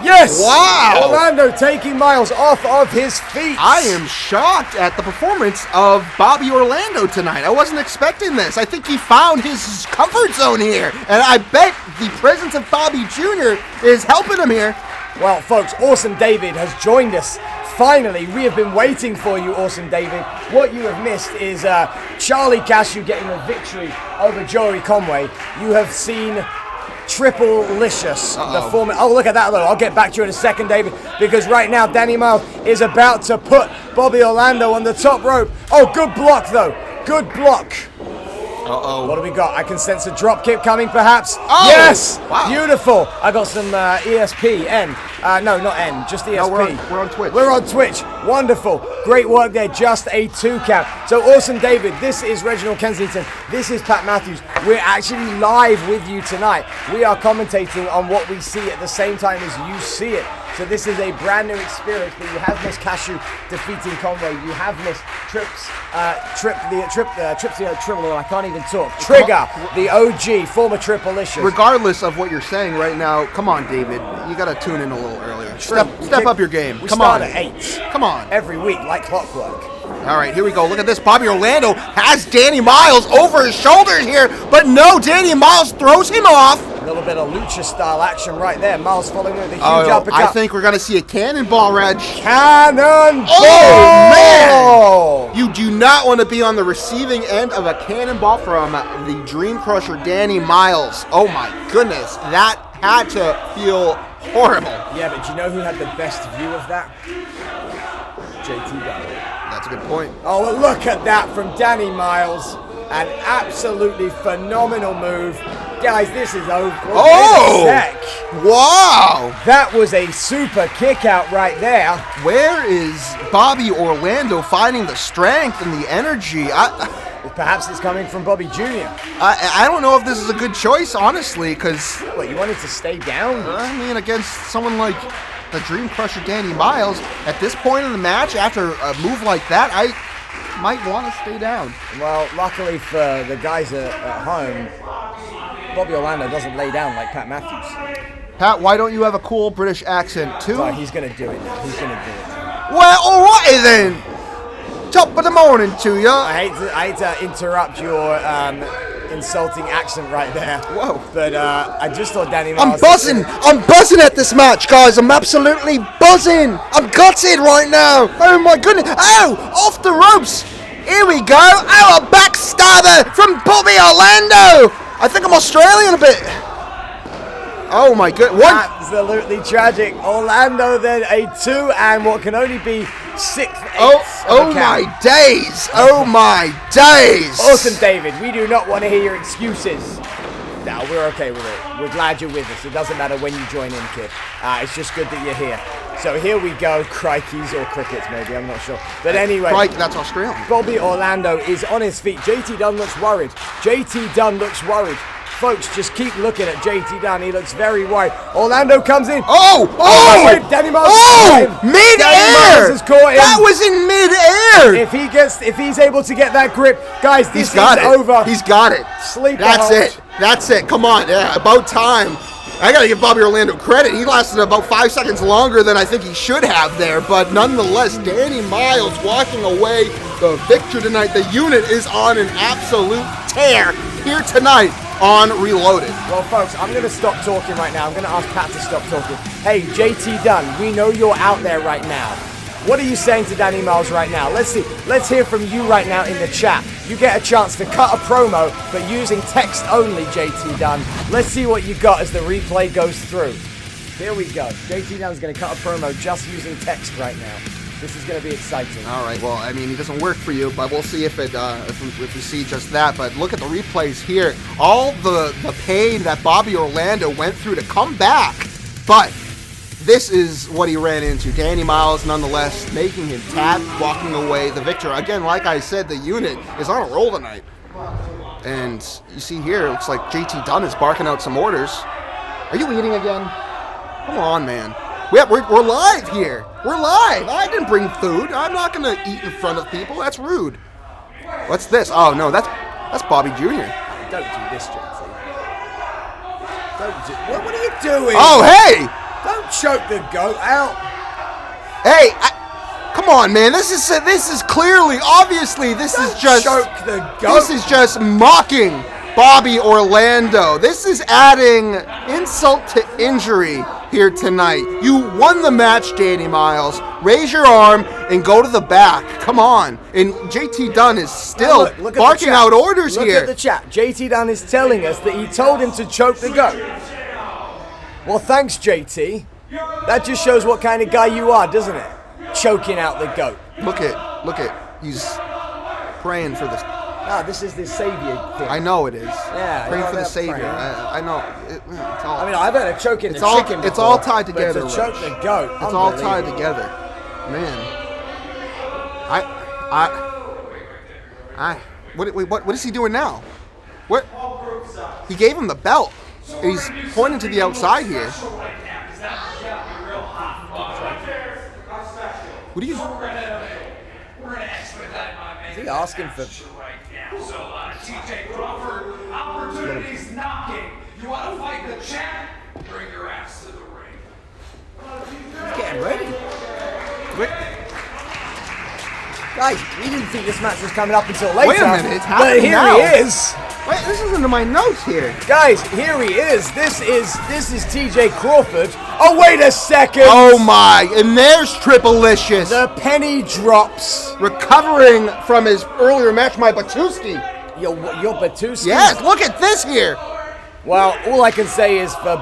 Yes! Wow! Orlando taking Miles off of his feet. I am shocked at the performance of Bobby Orlando tonight. I wasn't expecting this. I think he found his comfort zone here. And I bet the presence of Bobby Jr. is helping him here. Well, folks, Awesome David has joined us. Finally, we have been waiting for you, Awesome David. What you have missed is Charlie Cashew getting a victory over Joey Conway. You have seen Triple-licious, the former... Oh, look at that, though. I'll get back to you in a second, David, because right now, Danny Miles is about to put Bobby Orlando on the top rope. Oh, good block, though. Good block. Uh-oh. What do we got? I can sense a drop kick coming, perhaps. Oh! Yes! Wow. Beautiful. I got some ESPN. No, not N, just ESP. No, we're on Twitch. We're on Twitch. Wonderful. Great work there. Just a 2-count. So awesome, David. This is Reginald Kensington. This is Pat Matthews. We're actually live with you tonight. We are commentating on what we see at the same time as you see it. So this is a brand new experience, but you have missed Cashew defeating Conway. You have missed I can't even talk. Trigga the OG, former Triple-licious. Regardless of what you're saying right now, come on, David. You got to tune in a little earlier. Step up your game. We Come start on. at 8. Come on. Every week, like clockwork. All right, here we go. Look at this. Bobby Orlando has Danny Miles over his shoulders here, but no, Danny Miles throws him off. A little bit of lucha-style action right there. Miles following with a huge uppercut. I think we're going to see a cannonball, Reg. Cannonball! Oh, man! You do not want to be on the receiving end of a cannonball from the Dream Crusher, Danny Miles. Oh, my goodness. That had to feel horrible. Yeah, but do you know who had the best view of that? JT Dunn. That's a good point. Oh, well, look at that from Danny Miles. An absolutely phenomenal move. Guys, this is over. Oh! Wait a sec. Wow! That was a super kick out right there. Where is Bobby Orlando finding the strength and the energy? Perhaps it's coming from Bobby Jr. I don't know if this is a good choice, honestly, because... What, you wanted to stay down? I mean, against someone like the Dream Crusher Danny Miles, at this point in the match, after a move like that, I might want to stay down. Well, luckily for the guys at home, Bobby Orlando doesn't lay down like Pat Matthews. Pat, why don't you have a cool British accent, too? Well, he's going to do it now. He's going to do it now. Well, alrighty then! Top of the morning to ya. I hate to interrupt your insulting accent right there. Whoa. But I just thought Danny Miles... I'm buzzing at this match, guys. I'm absolutely buzzing. I'm gutted right now. Oh my goodness. Oh, off the ropes. Here we go. Oh, a backstabber from Bobby Orlando. I think I'm Australian a bit. Oh my goodness. Absolutely tragic. Orlando then a 2 and what can only be 6th. Oh my days. Oh my days. Awesome, David. We do not want to hear your excuses. No, we're okay with it. We're glad you're with us. It doesn't matter when you join in, kid. It's just good that you're here. So here we go. Crikeys or crickets, maybe. I'm not sure. But anyway. Crike, that's Australian. Bobby Orlando is on his feet. JT Dunn looks worried. JT Dunn looks worried. Folks, just keep looking at JT Dunn. He looks very worried. Orlando comes in. Danny Miles. Mid-air. Has caught him. That was in mid-air. If he's able to get that grip, guys, this is over. He's got it. Sleep. That's it. Come on. Yeah, about time. I gotta give Bobby Orlando credit. He lasted about 5 seconds longer than I think he should have there, but nonetheless, Danny Miles walking away the victor tonight. The unit is on an absolute tear here tonight on Reloaded. Well, folks, I'm going to stop talking right now. I'm going to ask Pat to stop talking. Hey, JT Dunn, we know you're out there right now. What are you saying to Danny Miles right now? Let's see. Let's hear from you right now in the chat. You get a chance to cut a promo, but using text only, JT Dunn. Let's see what you got as the replay goes through. Here we go. JT Dunn's going to cut a promo just using text right now. This is going to be exciting. All right. Well, I mean, he doesn't work for you, but we'll see if we see just that. But look at the replays here. All the pain that Bobby Orlando went through to come back, but this is what he ran into. Danny Miles, nonetheless, making him tap, walking away the victor. Again, like I said, the unit is on a roll tonight. And you see here, it looks like JT Dunn is barking out some orders. Are you eating again? Come on, man. We're live here. We're live. I didn't bring food. I'm not going to eat in front of people. That's rude. What's this? Oh, no, that's Bobby Jr. Don't do this, JT. Don't do... What are you doing? Oh, hey! Don't choke the goat out. Hey, come on, man. This is clearly, obviously, this is just... choke the goat. This is just mocking Bobby Orlando. This is adding insult to injury here tonight. You won the match, Danny Miles. Raise your arm and go to the back. Come on. And JT Dunn is still look barking out orders here. Look at the chat. JT Dunn is telling us that he told him to choke the goat. Well, thanks, JT. That just shows what kind of guy you are, doesn't it? Choking out the goat. Look at. He's praying for this. Ah, this is the savior thing. I know it is. Yeah. Praying for the savior. I know. It's all, I mean, I've had a choking the chicken It's before, all tied together. But to choke the goat. It's all tied together. Man. What is he doing now? What? He gave him the belt. He's pointing to the outside here. What are you? Is he asking for? TJ Crawford, opportunities knocking. You want to fight the champ? Bring your ass to the ring. He's getting ready. Guys, we didn't think this match was coming up until later. Wait a minute, it's happening but here now. he is. Wait, this isn't in my notes here. Guys, here he is. This is TJ Crawford. Oh, wait a second. Oh my, and there's Triplicious. The penny drops. Recovering from his earlier match, my Batuski. Your Batuski? Yes, look at this here. Well, all I can say is for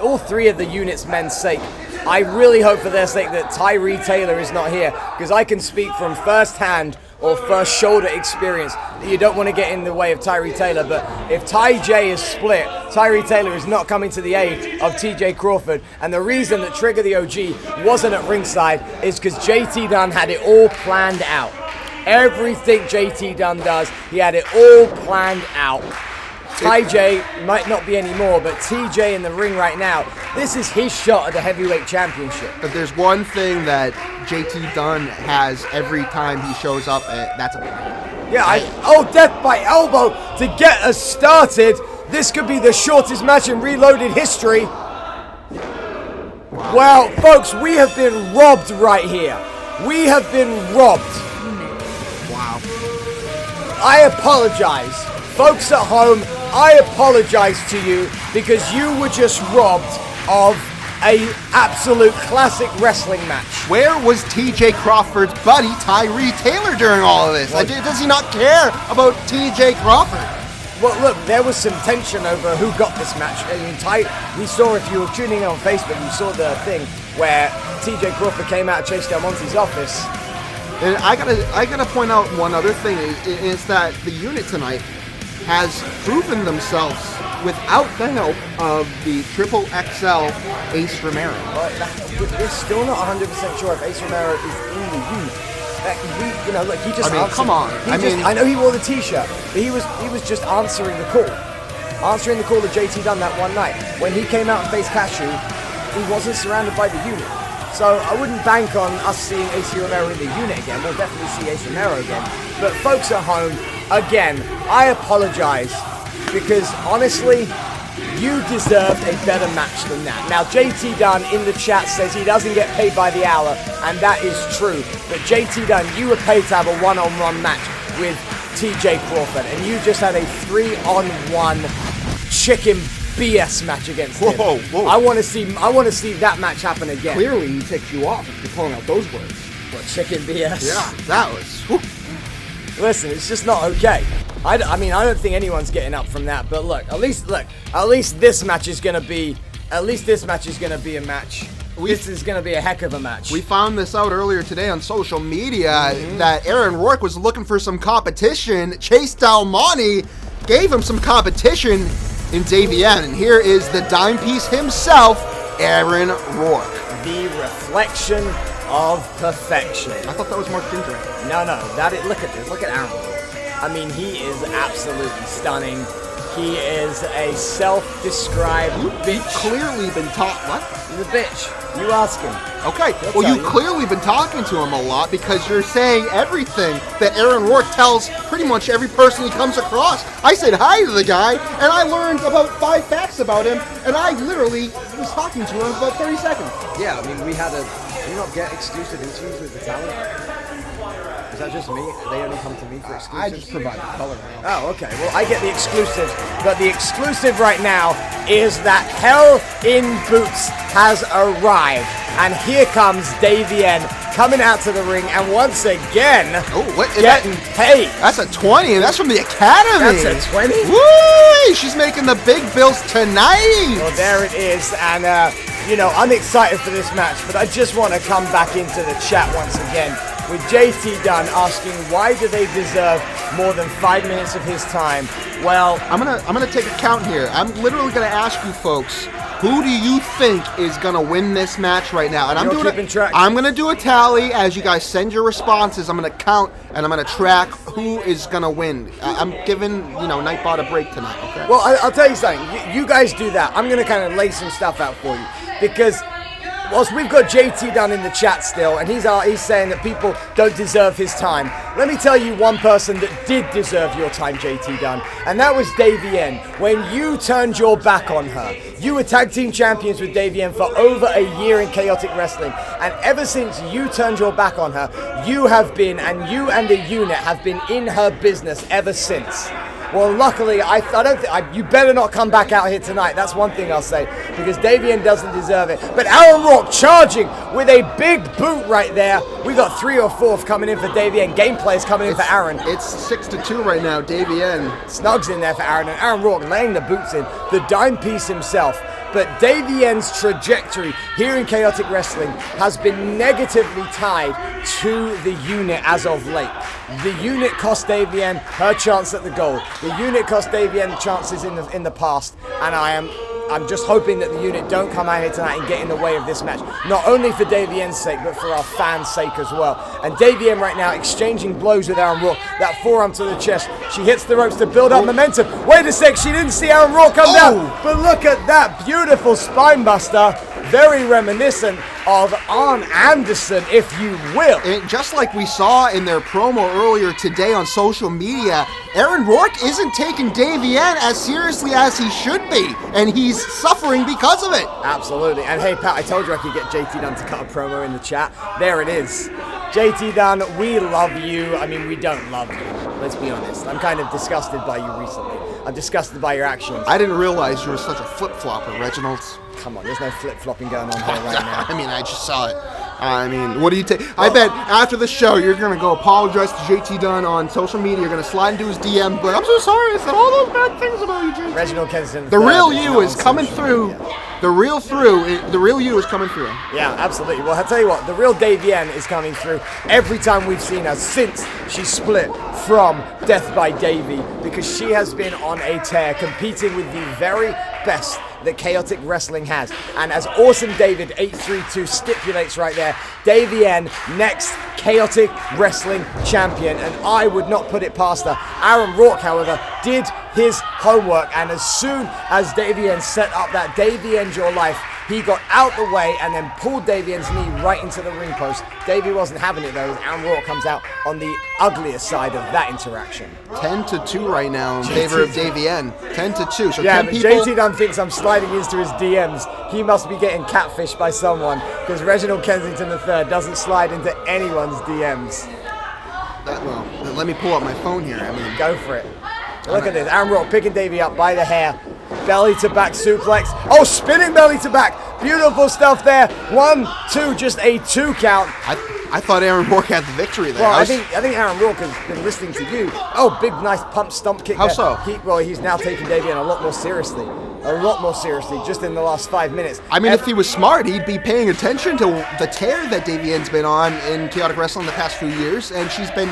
all three of the unit's men's sake, I really hope for their sake that Tyree Taylor is not here, because I can speak from first hand or first shoulder experience that you don't want to get in the way of Tyree Taylor. But if Ty J is split, Tyree Taylor is not coming to the aid of TJ Crawford. And the reason that Trigga the OG wasn't at ringside is because JT Dunn had it all planned out. Everything JT Dunn does, he had it all planned out. Ty J might not be anymore, but TJ in the ring right now, this is his shot at the heavyweight championship. If there's one thing that JT Dunn has every time he shows up, that's a plan. Yeah, death by elbow to get us started. This could be the shortest match in Reloaded history. Wow. Well, folks, we have been robbed right here. We have been robbed. Wow. I apologize. Folks at home, I apologize to you because you were just robbed of a absolute classic wrestling match. Where was TJ Crawford's buddy Tyree Taylor during all of this? Does he not care about TJ Crawford? Well, look, there was some tension over who got this match. I mean, we saw, if you were tuning in on Facebook, you saw the thing where TJ Crawford came out of Chase Del Monte's office. And I gotta point out one other thing is that the unit tonight has proven themselves without the help of the Triple XL Ace Romero. But we're still not 100% sure if Ace Romero is in the unit. He just. I mean, answered, come on. I know he wore the T-shirt, but he was just answering the call to JT Dunn that one night when he came out and faced Cashew. He wasn't surrounded by the unit. So I wouldn't bank on us seeing Ace Romero in the unit again. We'll definitely see Ace Romero again. But folks at home, again, I apologize because honestly, you deserved a better match than that. Now, JT Dunn in the chat says he doesn't get paid by the hour, and that is true. But JT Dunn, you were paid to have a one-on-one match with TJ Crawford, and you just had a 3-on-1 chicken BS match against him. Whoa. I want to see that match happen again. Clearly, he takes you off if you're pulling out those words. What, chicken BS? Yeah, that was. Whew. Listen, it's just not okay. I mean, I don't think anyone's getting up from that. But look, at least this match is gonna be. At least this match is gonna be a match. This is gonna be a heck of a match. We found this out earlier today on social media that Aaron Rourke was looking for some competition. Chase Del Monte gave him some competition in Davienne, and here is the dime piece himself, Aaron Rourke. The reflection of perfection. I thought that was Mark Ginger. No, look at this. Look at Aaron Rourke. I mean, he is absolutely stunning. He is a self-described bitch. You've clearly been taught what? He's a bitch. You ask him. Okay, He'll well, tell you've you. clearly been talking to him a lot because you're saying everything that Aaron Rourke tells pretty much every person he comes across. I said hi to the guy, and I learned about 5 facts about him, and I literally was talking to him for about 30 seconds. Yeah, I mean, we had do you not get exclusive interviews with the talent? Is that just me? They only come to me for exclusives? I just provide the color now. Oh, okay. Well, I get the exclusives, but the exclusive right now is that Hell in Boots has arrived. And here comes Davienne coming out to the ring, and once again, getting paid. That's a 20, and that's from the Academy. That's a 20? Woo! She's making the big bills tonight. Well, there it is, and I'm excited for this match, but I just want to come back into the chat once again with JT Dunn asking why do they deserve more than 5 minutes of his time. Well, I'm gonna take a count here. I'm literally gonna ask you folks, who do you think is gonna win this match right now? And I'm gonna do a tally as you guys send your responses. I'm gonna count and I'm gonna track who is gonna win. I'm giving Nightbot a break tonight. Okay. Well, I'll tell you something. You guys do that. I'm gonna kind of lay some stuff out for you because whilst we've got JT Dunn in the chat still, and he's saying that people don't deserve his time. Let me tell you one person that did deserve your time, JT Dunn, and that was Davienne. When you turned your back on her, you were tag team champions with Davienne for over a year in Chaotic Wrestling, and ever since you turned your back on her, you and the unit have been in her business ever since. Well, luckily, you better not come back out here tonight. That's one thing I'll say, because Davienne doesn't deserve it. But Aaron Rourke charging with a big boot right there. We got 3 or 4 coming in for Davienne. Gameplay's coming in for Aaron. It's 6-2 right now. Davienne. Snugs in there for Aaron, and Aaron Rourke laying the boots in. The dime piece himself. but Davienne's trajectory here in Chaotic Wrestling has been negatively tied to the unit as of late. The unit cost Davienne her chance at the gold. The unit cost Davienne chances in the past, and I'm just hoping that the unit don't come out here tonight and get in the way of this match. Not only for Davienne's sake, but for our fans' sake as well. And Davienne right now exchanging blows with Aaron Rourke. That forearm to the chest. She hits the ropes to build up momentum. Wait a sec, she didn't see Aaron Rourke come down. But look at that beautiful spine buster. Very reminiscent of Arn Anderson, if you will. And just like we saw in their promo earlier today on social media, Aaron Rourke isn't taking Davienne as seriously as he should be, and he's suffering because of it. Absolutely. And hey, Pat, I told you I could get JT Dunn to cut a promo in the chat. There it is. JT Dunn, we love you. I mean, we don't love you. Let's be honest. I'm kind of disgusted by you recently. I'm disgusted by your actions. I didn't realize you were such a flip-flopper, Reginald. Come on, there's no flip-flopping going on here right now. I mean, I just saw it. I mean, what do you take? I bet after the show, you're going to go apologize to JT Dunn on social media. You're going to slide into his DM, but I'm so sorry. I said all those bad things about you, JT. Reginald Kensington. The real you is coming through. The real you is coming through. Yeah, absolutely. Well, I'll tell you what, the real Davienne is coming through every time we've seen her since she split from Death by Davey, because she has been on a tear, competing with the very best that Chaotic Wrestling has. And as Awesome David 832 stipulates right there, Davienne, next Chaotic Wrestling champion, and I would not put it past her. Aaron Rourke, however, did his homework, and as soon as Davienne set up that Davienne Your Life, he got out the way and then pulled Davienne's knee right into the ring post. Davey wasn't having it though, as Aaron Rourke comes out on the ugliest side of that interaction. 10-2 right now in favor of Davienne. 10-2. So yeah, 10 but people. JT Dunn thinks I'm sliding into his DMs. He must be getting catfished by someone, because Reginald Kensington III doesn't slide into anyone's DMs. Well, let me pull up my phone here. I mean, go for it. Look at this. Aaron Rourke picking Davey up by the hair. Belly to back suplex. Oh, spinning belly to back. Beautiful stuff there. 1, 2, just a 2 count. I thought Aaron Rourke had the victory there. Well, I think Aaron Rourke has been listening to you. Oh, big, nice pump stomp kick. How there. so? He's now taking Davienne a lot more seriously. Just in the last 5 minutes. I mean, if he was smart, he'd be paying attention to the tear that Davienne's been on in Chaotic Wrestling the past few years, and she's been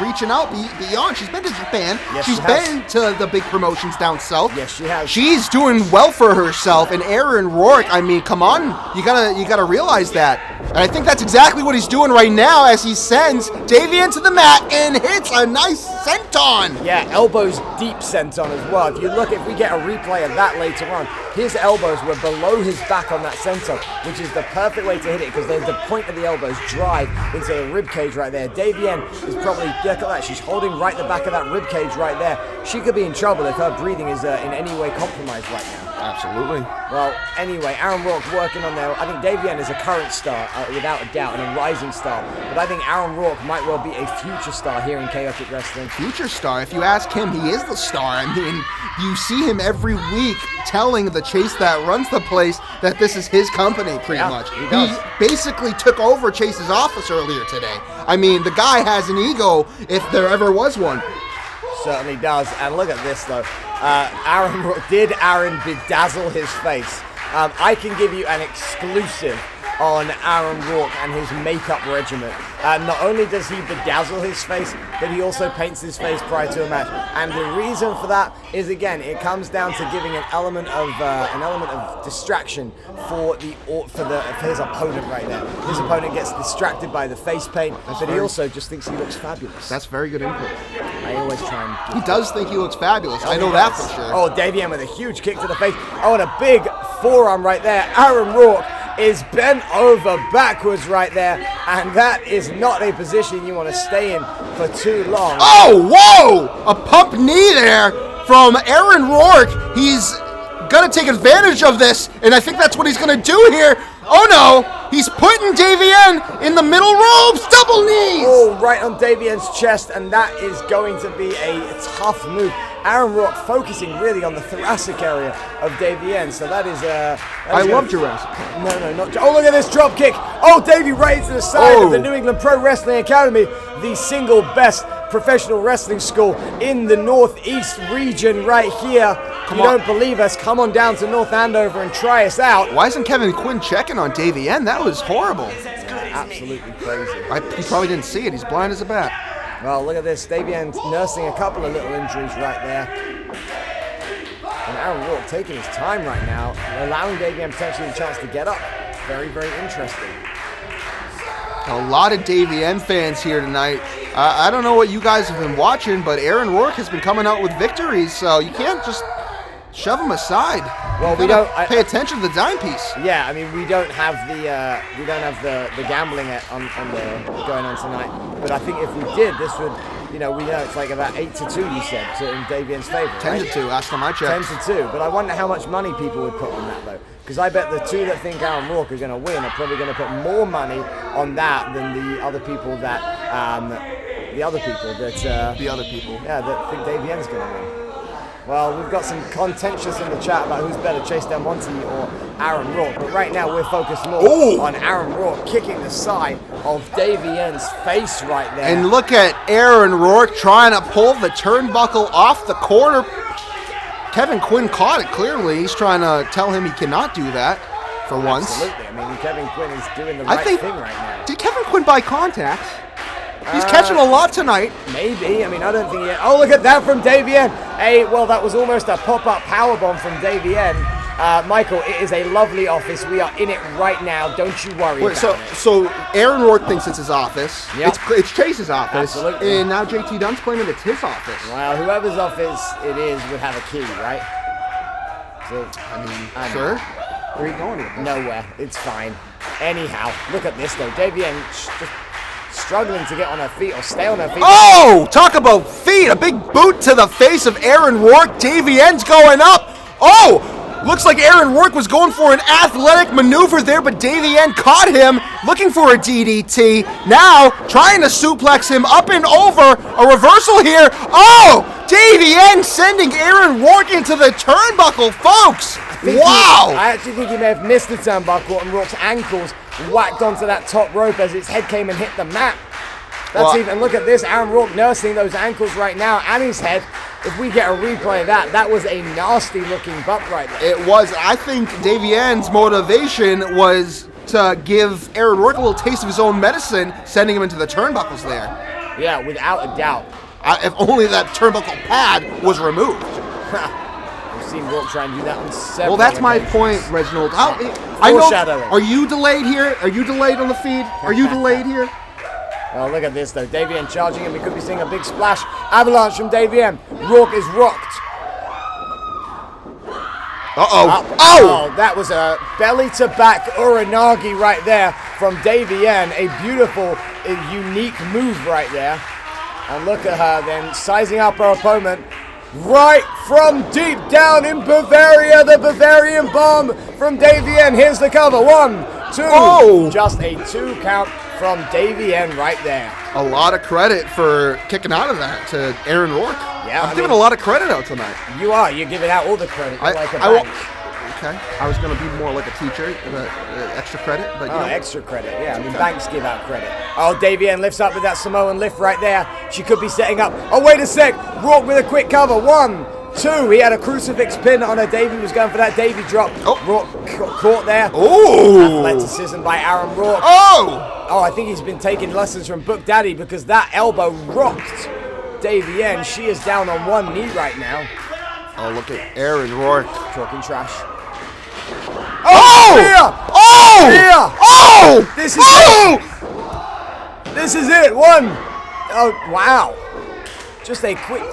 reaching out beyond. She's been to Japan. Yes, she's been to the big promotions down south. Yes, she has. She's doing well for herself. And Aaron Rourke, I mean, come on, you gotta realize that. And I think that's exactly what he's doing right now as he sends Davienne to the mat and hits a nice senton. Yeah, elbows deep senton as well. If we get a replay of that later on, his elbows were below his back on that senton, which is the perfect way to hit it, because there's the point of the elbows drive into the rib cage right there. Davienne is probably, look at that, she's holding right the back of that rib cage right there. She could be in trouble if her breathing is in any way compromised right now. Absolutely. Well, anyway, Aaron Rourke working on there. I think Davienne is a current star, without a doubt, and a rising star. But I think Aaron Rourke might well be a future star here in Chaotic Wrestling. Future star? If you ask him, he is the star. I mean, you see him every week telling the Chase that runs the place that this is his company, pretty much. He basically took over Chase's office earlier today. I mean, the guy has an ego if there ever was one. Certainly does. And look at this, though. Aaron Rourke, did Aaron bedazzle his face? I can give you an exclusive on Aaron Rourke and his makeup regimen. Not only does he bedazzle his face, but he also paints his face prior to a match. And the reason for that is, again, it comes down to giving an element of distraction for his opponent right there. His opponent gets distracted by the face paint, but he also just thinks he looks fabulous. That's very good input. I always try and... He does think he looks fabulous. I know that for sure. Oh, Davienne with a huge kick to the face. Oh, and a big forearm right there. Aaron Rourke is bent over backwards right there, and that is not a position you want to stay in for too long. Oh, whoa! A pump knee there from Aaron Rourke. He's gonna take advantage of this, and I think that's what he's gonna do here. Oh no! He's putting Davienne in the middle ropes, double knees! Oh, right on Davienne's chest, and that is going to be a tough move. Aaron Rourke focusing really on the thoracic area of Davienne, so that is... I love Jurassic. No, not... Oh, look at this drop kick! Oh, Davey right into the side of the New England Pro Wrestling Academy, the single best professional wrestling school in the Northeast region right here. If you don't believe us, come on down to North Andover and try us out. Why isn't Kevin Quinn checking on Davienne? That was horrible. Absolutely crazy. He probably didn't see it. He's blind as a bat. Well, look at this. Davienne's nursing a couple of little injuries right there. And Aaron Rourke taking his time right now, allowing Davienne potentially a chance to get up. Very, very interesting. A lot of Davienne fans here tonight. I don't know what you guys have been watching, but Aaron Rourke has been coming out with victories, so you can't just shove him aside. Well, we don't pay attention to the dime piece. Yeah, I mean, we don't have the gambling going on tonight. But I think if we did, this would, we know it's like about 8-2. You said in Davienne's favor. 10-2. Last time I checked. 10-2. But I wonder how much money people would put on that though, because I bet the two that think Aaron Rourke are going to win are probably going to put more money on that than the other people that yeah, that think Davienne's going to win. Well, we've got some contentious in the chat about who's better, Chase Del Monte or Aaron Rourke. But right now we're focused more on Aaron Rourke kicking the side of Davienne's face right there. And look at Aaron Rourke trying to pull the turnbuckle off the corner. Kevin Quinn caught it clearly. He's trying to tell him he cannot do that for once. Absolutely. I mean, Kevin Quinn is doing the right thing right now. Did Kevin Quinn buy contacts? He's catching a lot tonight. Maybe. I mean, I don't think he... Oh, look at that from Davienne. Well, that was almost a pop-up powerbomb from Davienne. Michael, it is a lovely office. We are in it right now. Don't you worry about it. So Aaron Rourke thinks it's his office. Yep. It's Chase's office. Absolutely. And now JT Dunn's claiming it's his office. Well, whoever's office it is would have a key, right? So, Sure. Where are you going with this? Nowhere. It's fine. Anyhow, look at this, though. Davienne just struggling to get on her feet or stay on her feet. Oh, talk about feet. A big boot to the face of Aaron Rourke. Davienne's going up. Oh, looks like Aaron Rourke was going for an athletic maneuver there, but Davienne caught him looking for a DDT. Now trying to suplex him up and over. A reversal here. Oh, Davienne sending Aaron Rourke into the turnbuckle, folks. Wow. I actually think he may have missed the turnbuckle and Rourke's ankles whacked onto that top rope as his head came and hit the mat. And look at this, Aaron Rourke nursing those ankles right now and his head. If we get a replay of that was a nasty looking bump right there. It was. I think Davienne's motivation was to give Aaron Rourke a little taste of his own medicine, sending him into the turnbuckles there. Yeah, without a doubt. If only that turnbuckle pad was removed. We've seen Rourke try and do that on several Well, that's my occasions. point, Reginald. I know. Foreshadowing. Are you delayed here? Are you delayed on the feed? Are you delayed here? Oh, look at this, though. Davienne charging him. We could be seeing a big splash. Avalanche from Davienne. Rourke is rocked. Oh, that was a belly-to-back Uranagi right there from Davienne. A beautiful, unique move right there. And look at her then sizing up her opponent. Right from deep down in Bavaria, the Bavarian bomb from Davienne. Here's the cover. 1, 2. Oh! Just a 2 count from Davienne right there. A lot of credit for kicking out of that to Aaron Rourke. Yeah, I'm giving a lot of credit out tonight. You are. You're giving out all the credit. You're like a bank. Okay. I was going to be more like a teacher, extra credit. But extra credit. Yeah, I mean, banks give out credit. Oh, Davienne lifts up with that Samoan lift right there. She could be setting up. Oh, wait a sec. Rourke with a quick cover. 1, 2. He had a crucifix pin on her. Davey was going for that Davey drop. Oh. Rourke caught there. Oh! Athleticism by Aaron Rourke. Oh! I think he's been taking lessons from Book Daddy because that elbow rocked Davienne. She is down on one knee right now. Oh, look at Aaron Rourke. Talking trash. Oh! Spear! Oh! Spear! Oh! This is it! This is it! 1! Oh, wow. Just a quick 2.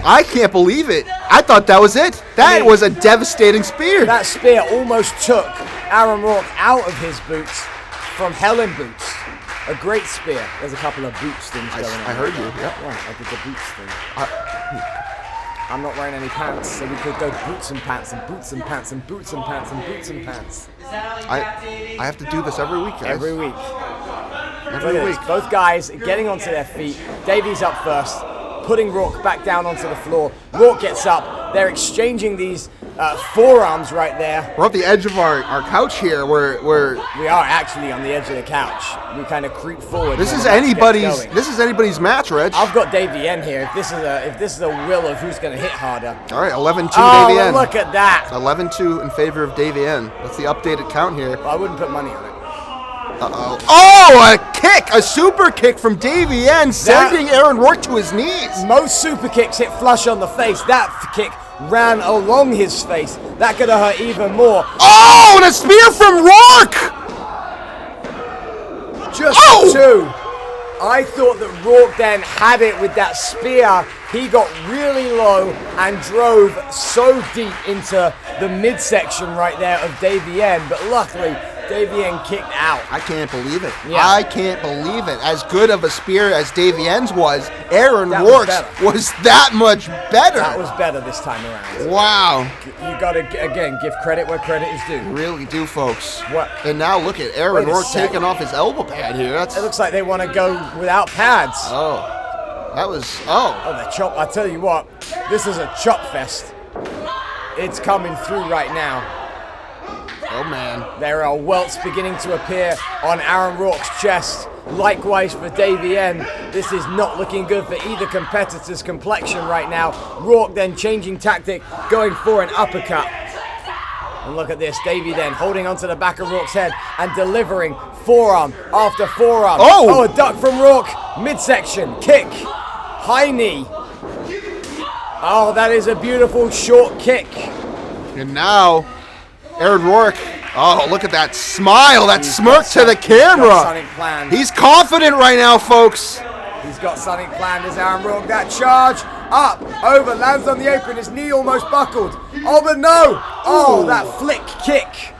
I can't believe it. I thought that was it. That was a devastating spear. That spear almost took Aaron Rourke out of his boots from Helen Boots. A great spear. There's a couple of boots things going on. I heard you. Yep. Yeah, I did the boots thing. I'm not wearing any pants, so we could go boots and pants and boots and pants and boots and pants and boots and pants. I have to do this every week, guys. Every week. Every week. Both guys getting onto their feet. Davies up first, putting Rourke back down onto the floor. Rourke gets up. They're exchanging these forearms right there. We're at the edge of our couch here. We're We are actually on the edge of the couch. We kind of creep forward. this when is the match gets anybody's going. match, Reg. I've got Davienne here. If this is a will of who's going to hit harder. All right, 11-2 Oh, Davienne. look at that. 11-2 in favor of Davienne. That's the updated count here. Well, I wouldn't put money on it. Uh-oh. Oh, a kick! A super kick from Davienne, sending Aaron Rourke to his knees. Most super kicks hit flush on the face. That kick ran along his face. That could have hurt even more. Oh, and a spear from Rourke! Just Oh! two. I thought that Rourke then had it with that spear. He got really low and drove so deep into the midsection right there of Davienne, but luckily Davienne kicked out. I can't believe it. Yeah. I can't believe it. As good of a spear as Davienne's was, Aaron That was Rourke's better. was that much better. That was better this time around. Wow. You got to, again, give credit where credit is due. Really do, folks. What? And now look at Aaron Wait a Rourke second. taking off his elbow pad here. That's It looks like they want to go without pads. that was Oh, the chop. I tell you what, this is a chop fest. It's coming through right now. oh man. There are welts beginning to appear on Aaron Rourke's chest. Likewise for Davienne. This is not looking good for either competitor's complexion right now. Rourke then changing tactic, going for an uppercut. And look at this, Davienne holding onto the back of Rourke's head and delivering forearm after forearm. Oh! A duck from Rourke, midsection, kick, high knee. Oh, that is a beautiful short kick. And now, Aaron Rourke. Oh, look at that smile, that smirk to the He's got camera. something planned. He's confident right now, folks. He's got something planned as Aaron Rourke. That charge up, over, lands on the apron. His knee almost buckled. Oh, but no! Oh, that flick kick.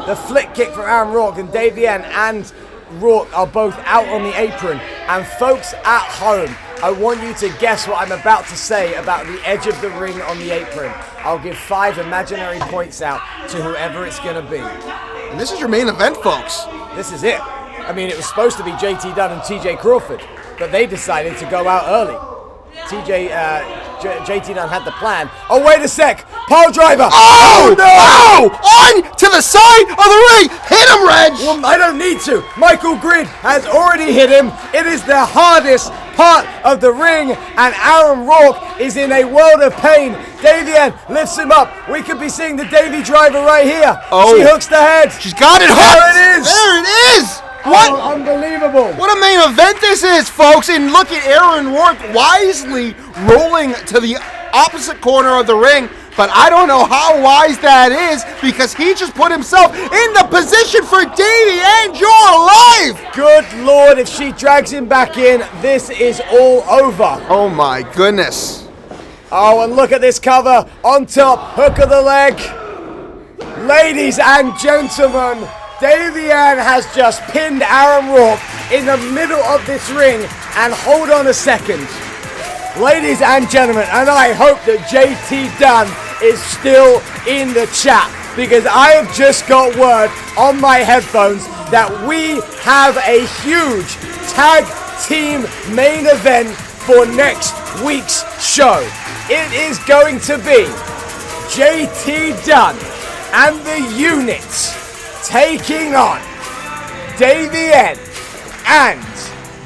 The flick kick from Aaron Rourke, and Davienne and Rourke are both out on the apron. And folks at home, I want you to guess what I'm about to say about the edge of the ring on the apron. I'll give 5 imaginary points out to whoever it's going to be. And this is your main event, folks. This is it. I mean, it was supposed to be JT Dunn and TJ Crawford, but they decided to go out early. JT Dunn had the plan. Oh, wait a sec. Pile driver. Oh, no! Oh! On to the side of the ring. Hit him, Reg. Well, I don't need to. Michael Grid has already hit him. It is the hardest part of the ring, and Aaron Rourke is in a world of pain. Davienne lifts him up. We could be seeing the Davy driver right here. Oh. She hooks the head. She's got it hooked. There it is. There it is. What? Oh, unbelievable. What a main event this is, folks. And look at Aaron Rourke wisely rolling to the opposite corner of the ring. But I don't know how wise that is because he just put himself in the position for Davienne. You're alive. Good Lord, if she drags him back in, this is all over. Oh, my goodness. Oh, and look at this cover on top, hook of the leg. Ladies and gentlemen, Davienne has just pinned Aaron Rourke in the middle of this ring, and hold on a second. Ladies and gentlemen, and I hope that JT Dunn is still in the chat, because I have just got word on my headphones that we have a huge tag team main event for next week's show. It is going to be JT Dunn and the Units taking on Davienne and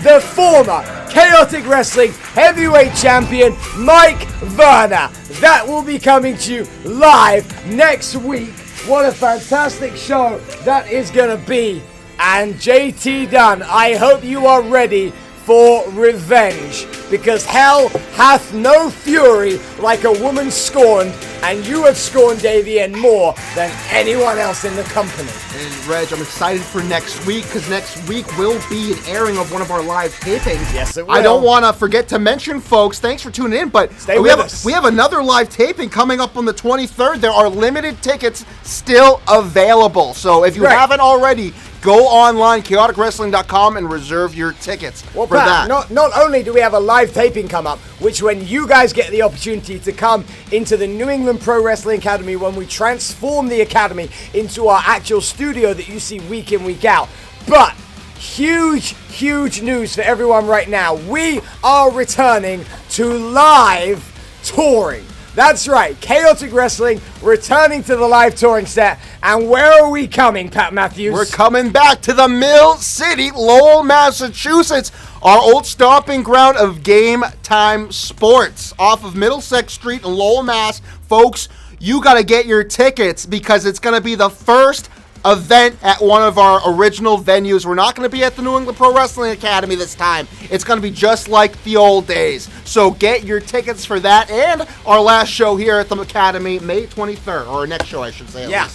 the former Chaotic Wrestling Heavyweight Champion Mike Werner. That will be coming to you live next week. What a fantastic show that is going to be. And JT Dunn, I hope you are ready for revenge, because hell hath no fury like a woman scorned, and you have scorned Davienne more than anyone else in the company. And Reg, I'm excited for next week because next week will be an airing of one of our live tapings. Yes, it will. I don't want to forget to mention, folks, thanks for tuning in, but Stay we with have us. we have another live taping coming up on the 23rd. There are limited tickets still available. So if you Right. haven't already, go online, chaoticwrestling.com, and reserve your tickets Well, for Pat, that. not only do we have a live taping come up, which when you guys get the opportunity to come into the New England Pro Wrestling Academy, when we transform the academy into our actual studio that you see week in, week out, but huge news for everyone right now. We are returning to live touring. That's right, Chaotic Wrestling returning to the live touring set. And where are we coming, Pat Matthews? We're coming back to the Mill City, Lowell, Massachusetts, our old stomping ground of Game Time Sports off of Middlesex Street in Lowell, Mass. Folks, you got to get your tickets because it's going to be the first event at one of our original venues. We're not going to be at the New England Pro Wrestling Academy this time. It's going to be just like the old days. So get your tickets for that and our last show here at the Academy, May 23rd, or our next show, I should say. Yeah.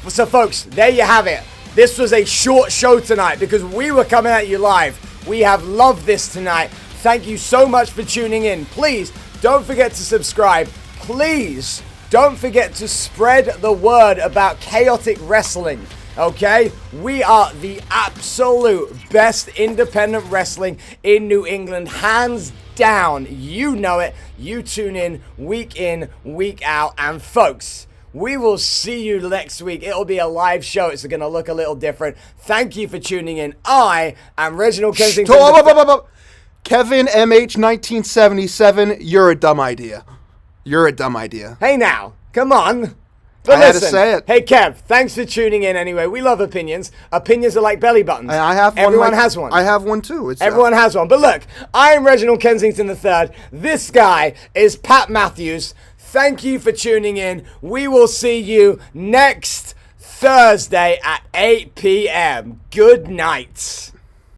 So, folks, there you have it. This was a short show tonight because we were coming at you live. We have loved this tonight. Thank you so much for tuning in. Please don't forget to subscribe. Please don't forget to spread the word about Chaotic Wrestling, okay? We are the absolute best independent wrestling in New England, hands down. You know it. You tune in, week out. And folks, we will see you next week. It'll be a live show. It's going to look a little different. Thank you for tuning in. I am Reginald Kensington. Kevin MH 1977, you're a dumb idea. You're a dumb idea. Hey now, come on. But I had to say it. Hey Kev, thanks for tuning in anyway. We love opinions. Opinions are like belly buttons. I have one. Everyone has one. I have one too. Everyone has one. But look, I am Reginald Kensington III. This guy is Pat Matthews. Thank you for tuning in. We will see you next Thursday at 8 p.m. Good night.